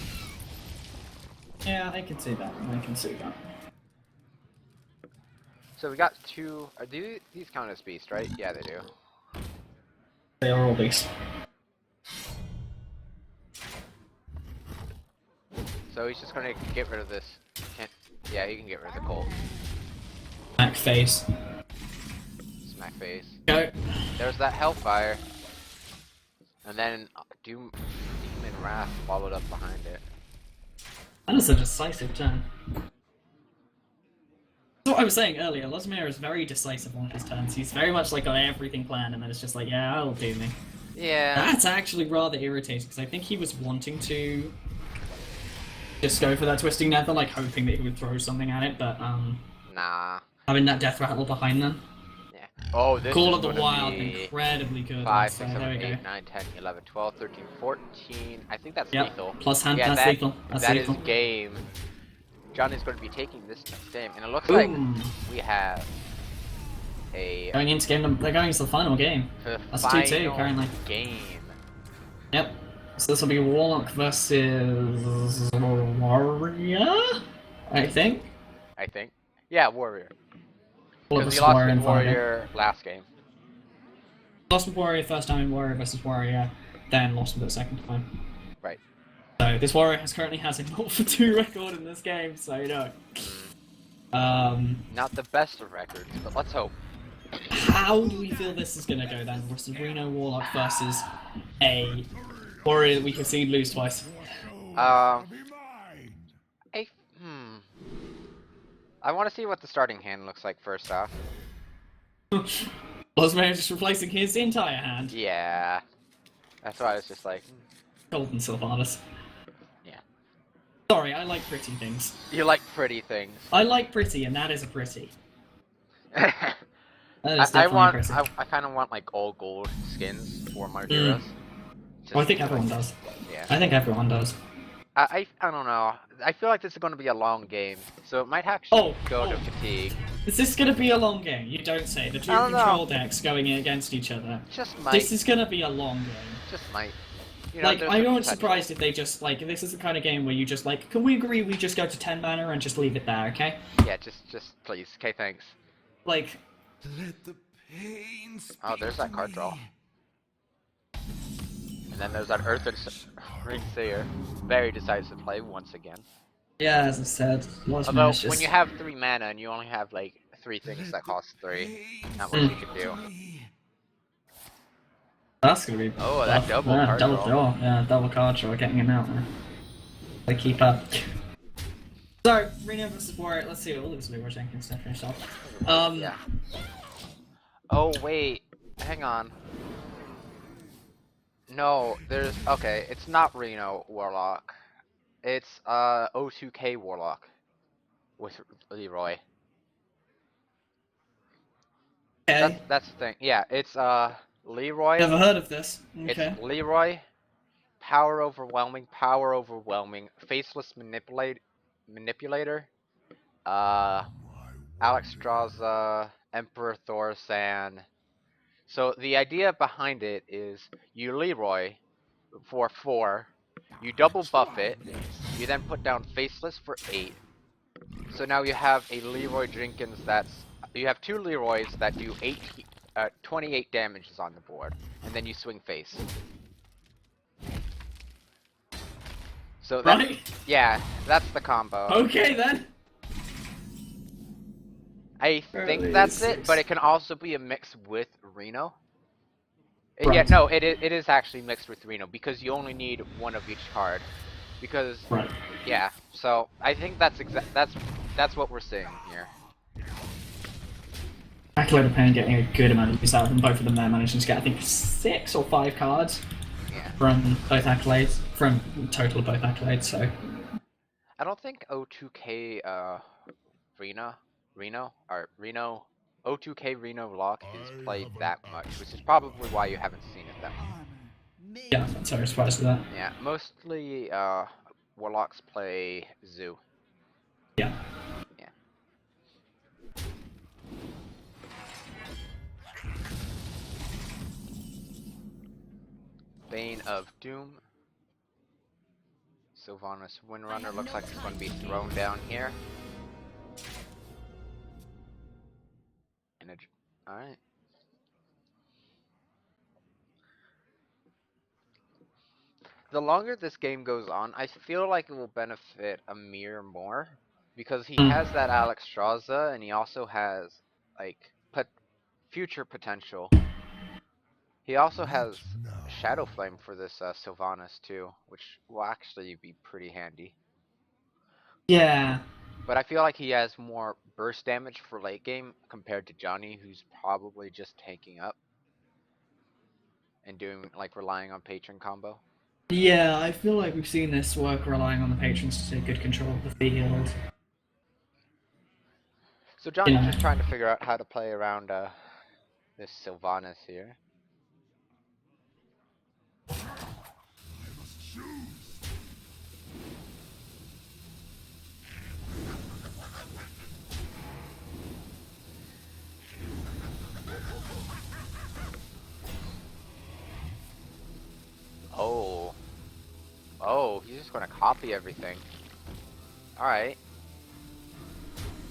Yeah, I can see that. So we got 2. Do these count as beast, right? Yeah, they do. They are all beasts. So he's just gonna get rid of this. Yeah, he can get rid of the cold. Smack face. Smack face. Go. There's that Hellfire. And then Demon Wrath followed up behind it. That is a decisive turn. That's what I was saying earlier. Lojzamir is very decisive on his turns. He's very much like got everything planned, and then it's just like, yeah, that'll do me. Yeah. That's actually rather irritating, because I think he was wanting to just go for that Twisting Nether, like hoping that he would throw something at it, but Nah. having that Death Rattle behind them. Yeah. Oh, this Call is of the gonna Wild, be incredibly good. 5, So 6, there 7, we go. 8, 9, 10, 11, 12, 13, 14. I think that's Yep. lethal. Plus hand. Yeah, That's that lethal. That's that is lethal. game. Johnny's going to be taking this next game, and it looks Boom. like we have a Going into game. They're going into the final game. the That's 2-2 final currently. game. Yep. So this will be Warlock versus Warrior, I think. I think. Yeah, Warrior. Warlock Because he versus lost Warrior with in the final game. Warrior last game. Lost with Warrior first time in Warrior versus Warrior, then lost with it the second time. Right. So this Warrior currently has a 0-for-2 record in this game, so you know. Not the best of records, but let's hope. How do we feel this is gonna go then? Versus Reno Warlock versus a Warrior that we can see lose twice. Um, Be mine. I want to see what the starting hand looks like first off. Lojzamir just replacing his entire hand. Yeah. That's why I was just like, Golden Sylvanas. yeah. Sorry, I like pretty things. You like pretty things. I like pretty, and that is a pretty. I, That is I definitely want. pretty. I kind of want like all gold skins for my heroes. Well, I think Just- everyone does. Yeah. I think everyone does. I don't know. I feel like this is going to be a long game, so it might actually go to oh. fatigue. Is this gonna be a long game? You don't say. The two I don't know. control decks going in against each other. Just might. This is gonna be a long game. Just might. You know, Like, there's I'm the not potential. surprised if they just, like, this is the kind of game where you just, like, can we agree we just go to 10 mana and just leave it there, okay? Yeah, just please. Okay, thanks. Like, Let the pain speak Oh, there's that to card me. draw. And then there's that Earthen Ringseer. Very decisive play once again. yeah, as I said, Although, just... when you have 3 mana and you only have, like, 3 things that cost 3, Pain not much you can do. speak to me. That's gonna be... Oh, that tough. double yeah, card double draw. Yeah, double card draw, getting him out there. They keep up. So, Reno versus Warrior, let's see, all these Leroy Jenkins to finish off. Yeah. Oh, wait. Hang on. No, there's... Okay, it's not Reno Warlock. It's, O2K Warlock. With Leroy. Okay, That's the thing. Yeah, it's, Leroy. never heard of this. Okay. It's Leroy. Power overwhelming, faceless manipulator. Alex Straza, Emperor Thorsan. So the idea behind it is you Leroy for 4, you double buff it, you then put down faceless for 8. So now you have a Leroy Jenkins you have 2 Leroys that do 28 damages on the board, and then you swing face. So that, Right? yeah, that's the combo. Okay then. I think Early that's it, but six. it can also be a mix with Reno. Yeah, Right. no, it is actually mixed with Reno because you only need 1 of each card. Because Right. yeah, so I think that's what we're seeing here. Acolyte of Pain getting a good amount of use out of them. Both of them there managing to get, I think, 6 or 5 cards Yeah. from both accolades, from total of both accolades, so... I don't think O2K Reno O2K Reno Lock is played that much, which is probably why you haven't seen it then. Yeah, I'm sorry, surprised with that. Yeah, mostly Warlocks play Zoo. Yeah. Yeah. Bane of Doom. Sylvanas Windrunner looks like it's going to be thrown down here. Alright. The longer this game goes on, I feel like it will benefit Amir more. Because he has that Alex Straza, and he also has, like, future potential. He also has Shadow Flame for this Sylvanas too, which will actually be pretty handy. Yeah. But I feel like he has more burst damage for late game compared to Joni, who's probably just tanking up and doing, like, relying on patron combo. Yeah, I feel like we've seen this work relying on the patrons to take good control of the field. So Johnny's Yeah. just trying to figure out how to play around this Sylvanas here. I must choose. Oh. Oh, he's just gonna copy everything. Alright.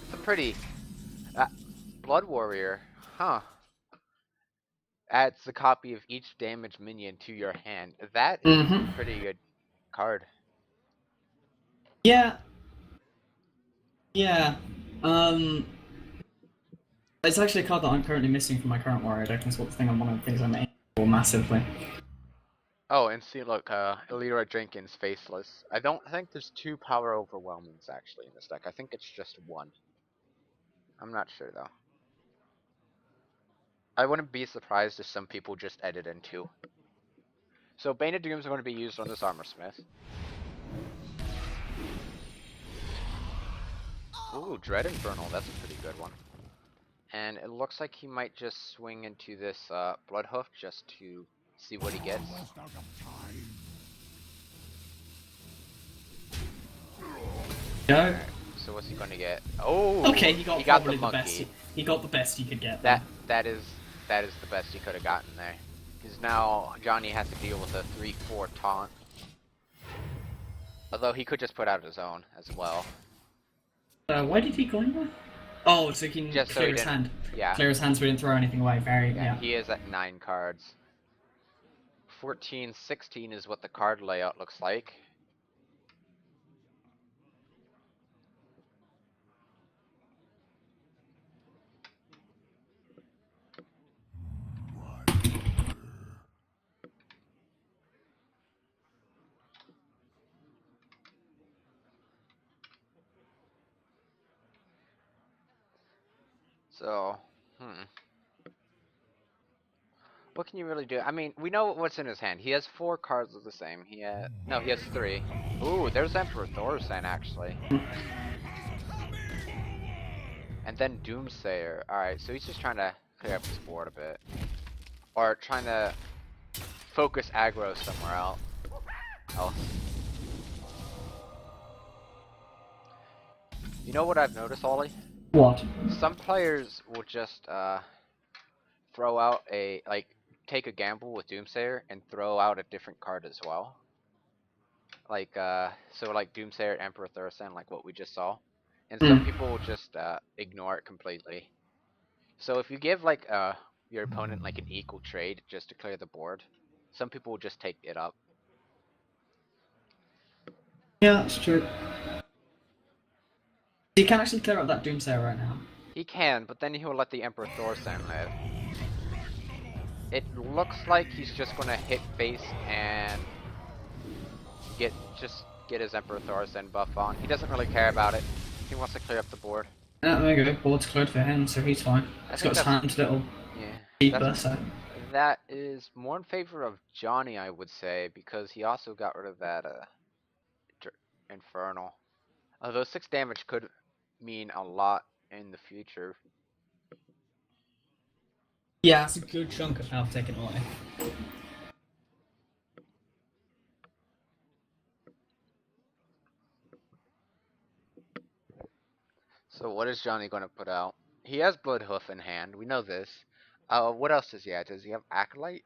It's a pretty... Blood Warrior. Huh. Adds a copy of each damaged minion to your hand. That is a pretty good card. Yeah. Yeah. It's actually a card that I'm currently missing from my current warrior deck, and it's one of the things I'm aiming for massively. Oh, and see, look, Leroy Jenkins Faceless. I don't think there's 2 power overwhelmings actually in this deck. I think it's just 1. I'm not sure though. I wouldn't be surprised if some people just edit in 2. So Bane of Dooms are going to be used on this Armor Smith. Ooh, Dread Infernal, that's a pretty good one. And it looks like he might just swing into this Bloodhoof just to see what he gets. Almost out of time. Go. So what's he going to get? Oh, Okay, he got the probably the monkey. best. He got the best he could get. That is the best he could have gotten there. Because now Joni has to deal with a 3/4 taunt. Although he could just put out his own as well. Why did he go in there? Oh, so he can Just so clear he his didn't- hand. Yeah. Clear his hand so he didn't throw anything away. Yeah. He is at 9 cards. 14, 16 is what the card layout looks like. So, what can you really do? I mean, we know what's in his hand. He has 4 cards of the same. He has 3. Ooh, there's Emperor Thorsen actually. And then Doomsayer. Alright, so he's just trying to clear up his board a bit. Or trying to focus aggro somewhere else. You know what I've noticed, Ollie? What? Some players will just throw out take a gamble with Doomsayer and throw out a different card as well. Like like Doomsayer, Emperor Thorsen, like what we just saw. And some people will just ignore it completely. So if you give your opponent like an equal trade just to clear the board, some people will just take it up. Yeah, that's true. He can actually clear up that Doomsayer right now. He can, but then he will let the Emperor Thorsen live. It looks like he's just gonna hit face and get his Emperor Thorsen buff on. He doesn't really care about it. He wants to clear up the board. Yeah, there you go. Board's cleared for him, so he's fine. He's got his hand a little deeper, so. That is more in favor of Joni, I would say, because he also got rid of that Infernal. Although 6 damage could mean a lot in the future. Yeah, that's a good chunk of health taken away. So what is Joni going to put out? He has Bloodhoof in hand. We know this. What else does he have? Does he have Acolyte?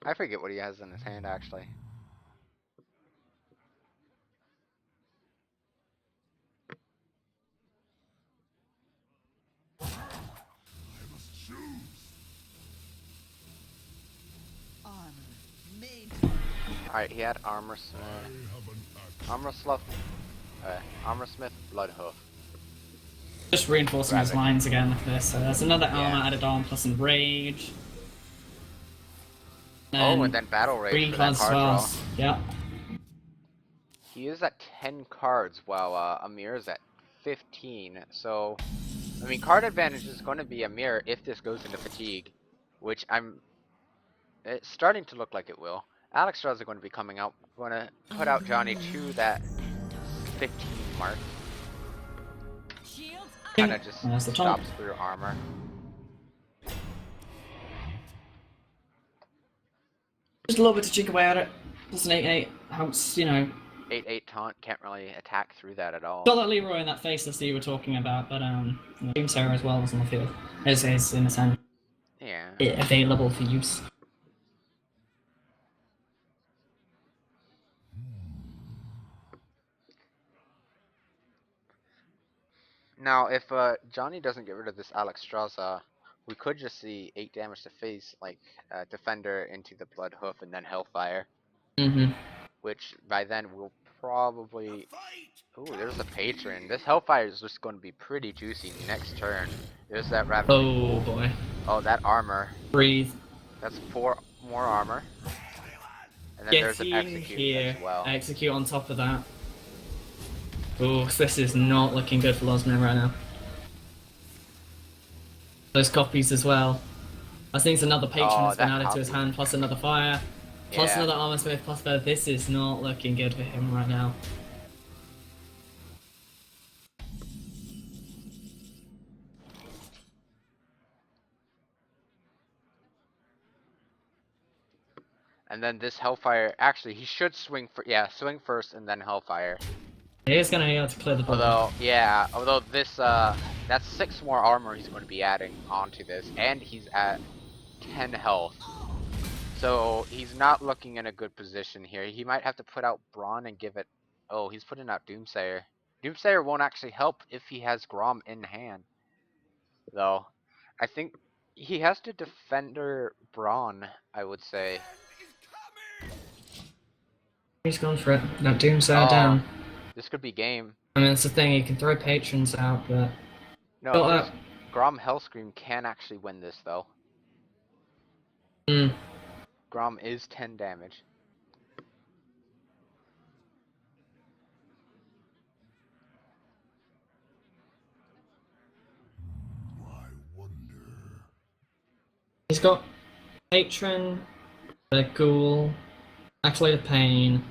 I forget what he has in his hand, actually. I must choose. Alright, he had Armor Smith. I have an axe. Armor Smith, Bloodhoof. Just reinforcing his lines again for this. So there's another armor added on, plus some rage. And then Battle Rage green for that cards card as draw. well. Yeah. He is at 10 cards, while Amir is at 15. So, I mean, card advantage is going to be Amir if this goes into fatigue, which it's starting to look like it will. Alex draws are going to be coming out. We're going to put out Joni to that 15 mark. kind of just That's the taunt. stops through armor. Just a little bit to cheek away at it. Just an 8-8. Helps, you know. 8/8 taunt can't really attack through that at all. Got that Leroy in that faceless that you were talking about, but Doomsayer as well is on the field. Is in a sense Yeah. available for use. Now, if Joni doesn't get rid of this Alexstrasza, we could just see 8 damage to face, like Defender into the Blood Hoof and then Hellfire. Mm-hmm. Which by then we'll probably. Ooh, there's a Patron. This Hellfire is just going to be pretty juicy next turn. There's that Rapid. Oh boy. Oh, that armor. Breathe. That's 4 more armor. And then there's an Getting Execute here. as well. Execute on top of that. Oh, this is not looking good for Lojzamir right now. Those copies as well. I think it's another patron Oh, that's been that added to his copy. hand, plus another fire, plus Yeah. another armor smith, plus the. This is not looking good for him right now. And then this Hellfire, actually, he should swing for, swing first and then Hellfire. He is going to be able to clear the board. Although this, that's 6 more armor he's going to be adding onto this, and he's at 10 health. So he's not looking in a good position here. He might have to put out Brawn and give it, oh, he's putting out Doomsayer. Doomsayer won't actually help if he has Grom in hand, though. I think he has to Defender Brawn, I would say. He's gone for it. That Doomsayer down. This could be game. I mean, it's the thing, you can throw patrons out, but... No, Got this Grom Hellscream can actually win this, though. Hmm. Grom is 10 damage. I wonder. He's got patron, the ghoul, actually the pain,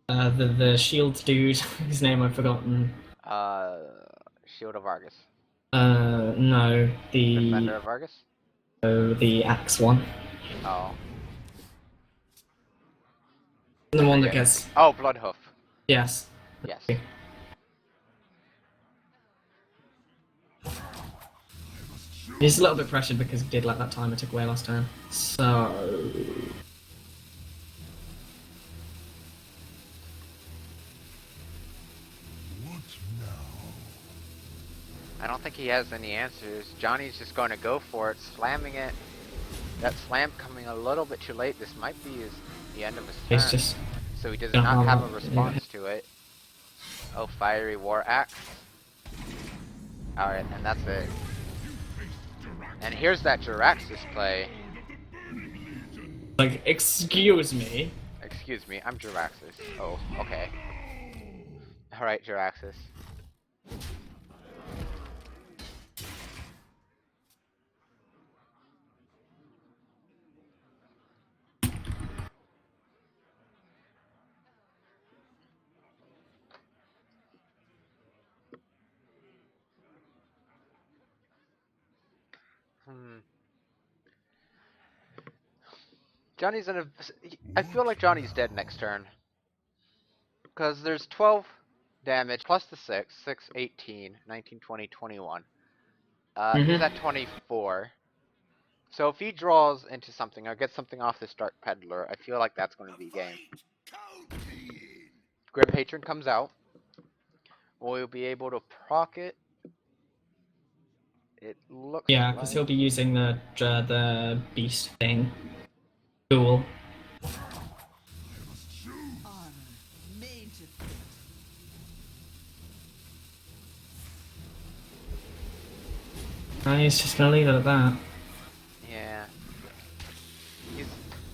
the shield dude, his name I've forgotten. Shield of Argus. No, Defender of Argus? the axe one. Oh. The one that forget. gets, Oh, Bloodhoof. yes. Yes. He's a little bit pressured because he did let that timer tick away last time. So... What now? I don't think he has any answers. Johnny's just going to go for it, slamming it. That slam coming a little bit too late. This might be the end of his turn. He's just... So he does gonna not have a hold on. response to it. Oh, Fiery War Axe. Alright, and that's it. And here's that Jiraxxus play. Like, excuse me. Excuse me, I'm Jiraxxus. Oh, okay. Alright, Jiraxxus. Johnny's in a... I feel like Johnny's dead next turn. Because there's 12 damage plus the 6. 6, 18, 19, 20, 21. He's at 24. So if he draws into something or gets something off this Dark Peddler, I feel like that's going to be game. Grim Patron comes out. We'll be able to proc it. It looks Yeah, like... because he'll be using the beast thing. Cool. He's just gonna leave it at that. Yeah. He's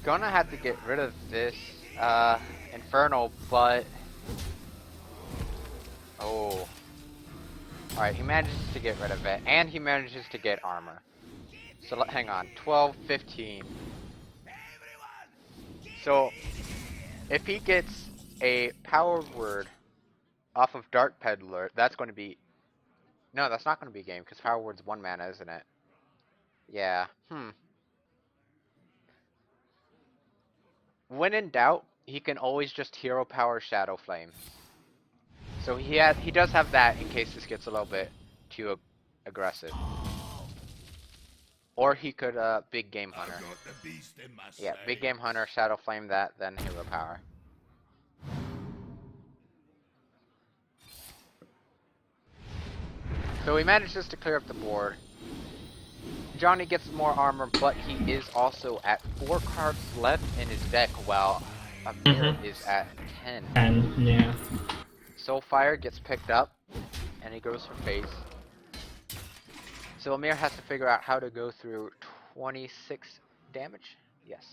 gonna have to get rid of this Infernal, but... Oh. Alright, he manages to get rid of it, and he manages to get armor. So hang on, 12, 15. So, if he gets a power word off of Dark Peddler, that's going to be... No, that's not going to be a game, because Power Word's 1 mana, isn't it? Yeah. When in doubt, he can always just Hero Power Shadow Flame. So he does have that in case this gets a little bit too aggressive. Or he could Big Game Hunter. Yeah, Big Game Hunter, Shadow Flame that, then Hero Power. So he manages to clear up the board. Joni gets more armor, but he is also at 4 cards left in his deck, while Amir is at 10. 10, yeah. Soulfire gets picked up, and he goes for face. So Amir has to figure out how to go through 26 damage. Yes.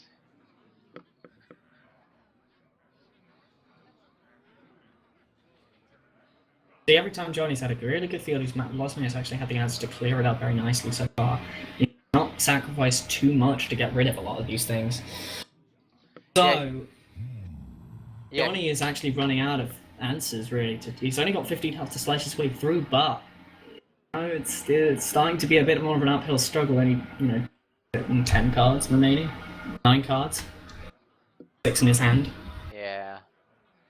See, every time Johnny's had a really good field, Lojzamir's actually had the answer to clear it up very nicely so far. He's not sacrificed too much to get rid of a lot of these things. So, Yeah. Johnny is actually running out of answers, really. He's only got 15 health to slice his way through, but it's starting to be a bit more of an uphill struggle. Only, 10 cards remaining, 9 cards, 6 in his hand. Yeah.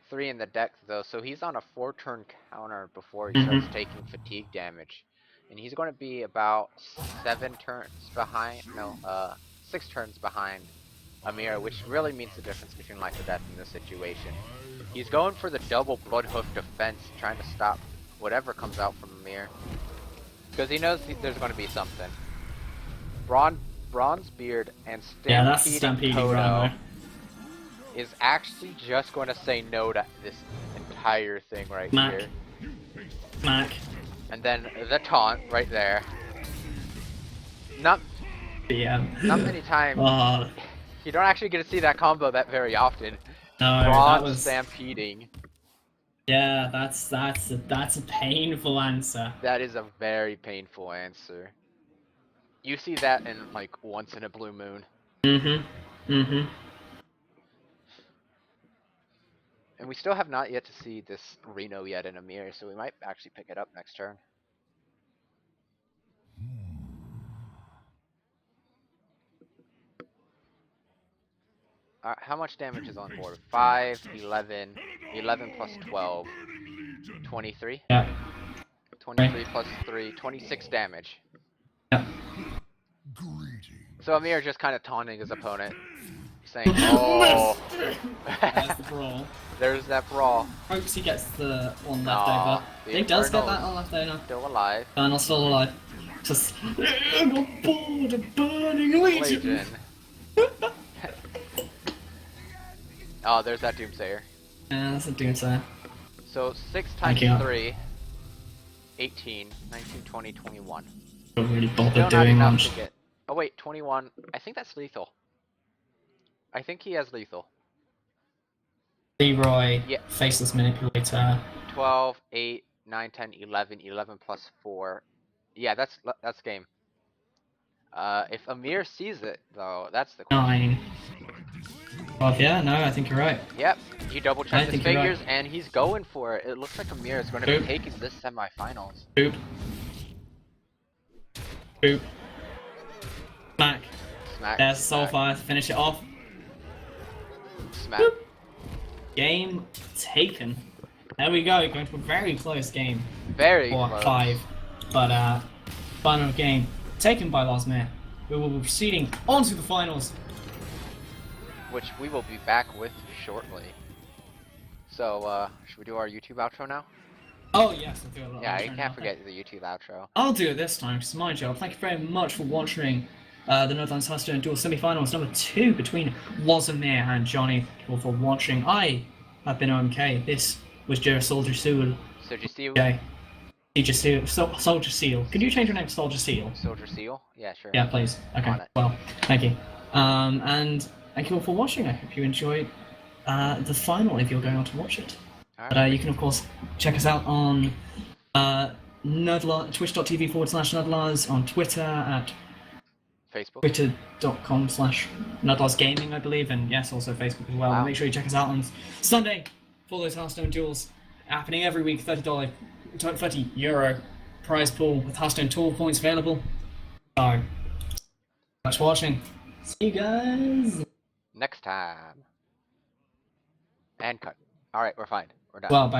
3 in the deck, though, so he's on a 4-turn counter before he starts taking fatigue damage. And he's going to be about 7 turns behind, 6 turns behind Amir, which really means the difference between life or death in this situation. He's going for the double Bloodhoof defense, trying to stop whatever comes out from Amir. Because he knows there's going to be something. Bronzebeard and Stampeding Toto is actually just going to say no to this entire thing right here. Smack. And then the taunt right there. Not many times. You don't actually get to see that combo that very often. No, Bronze Stampeding. Yeah, that's a painful answer. That is a very painful answer. You see that in like once in a blue moon. And we still have not yet to see this Reno yet in Amir, so we might actually pick it up next turn. How much damage is on board? 5, 11, 11 plus 12, 23? Yeah. 23 plus 3, 26 damage. Yeah. So Amir just kind of taunting his opponent, saying, oh. There's the brawl. There's that brawl. Hopes he gets the one left over. He does get that one left over. Still alive. Infernal's still alive. Just I got bored of burning Legion. Oh, there's that Doomsayer. Yeah, that's a Doomsayer. So 6 times 3, 18, 19, 20, 21. Don't really bother Still not doing enough much. to get... Oh wait, 21. I think that's lethal. I think he has lethal. Leroy, Yeah. Faceless Manipulator. 12, 8, 9, 10, 11, 11 plus 4. Yeah, that's game. If Amir sees it, though, that's the question. 9. Well, yeah, no, I think you're right. Yep, he double I checked his think you're figures, right. and he's going for it. It looks like Amir is going to be Boop. taking this semifinals. Boop. Boop. Smack. Smack. There's smack, Soulfire to finish it off. Smack. Boop. Game taken. There we go, going to a very close game. Very Or close. 5. But, final game taken by Lojzamir. We will be proceeding on to the finals. Which we will be back with shortly. So, should we do our YouTube outro now? Oh, yes, I'll do a little Yeah, outro you now. can't forget the YouTube outro. I'll do it this time, it's my job. Thank you very much for watching the Nudlarz Hearthstone Duel semi-finals number 2 between Lojzamir and Joni. Thank you all for watching. I have been OMK. This was Soldier Seal. So, did you see Okay. Soldier Seal. Could you change your name to Soldier Seal? Soldier Seal? Yeah, sure. Yeah, please. Okay, On it. well, thank you. And thank you all for watching. I hope you enjoyed the final if you're going on to watch it. Alright. But you can, of course, check us out on twitch.tv/Nudlarz, on Twitter at Facebook. twitter.com/NudlarzGaming, I believe, and yes, also Facebook as well. Wow. Make sure you check us out on Sunday for those Hearthstone duels. happening every week. $30, €30 prize pool with Hearthstone tool points available. So, thanks for watching. See you guys. Next time. And cut. Alright, we're fine. We're done. Well, bye.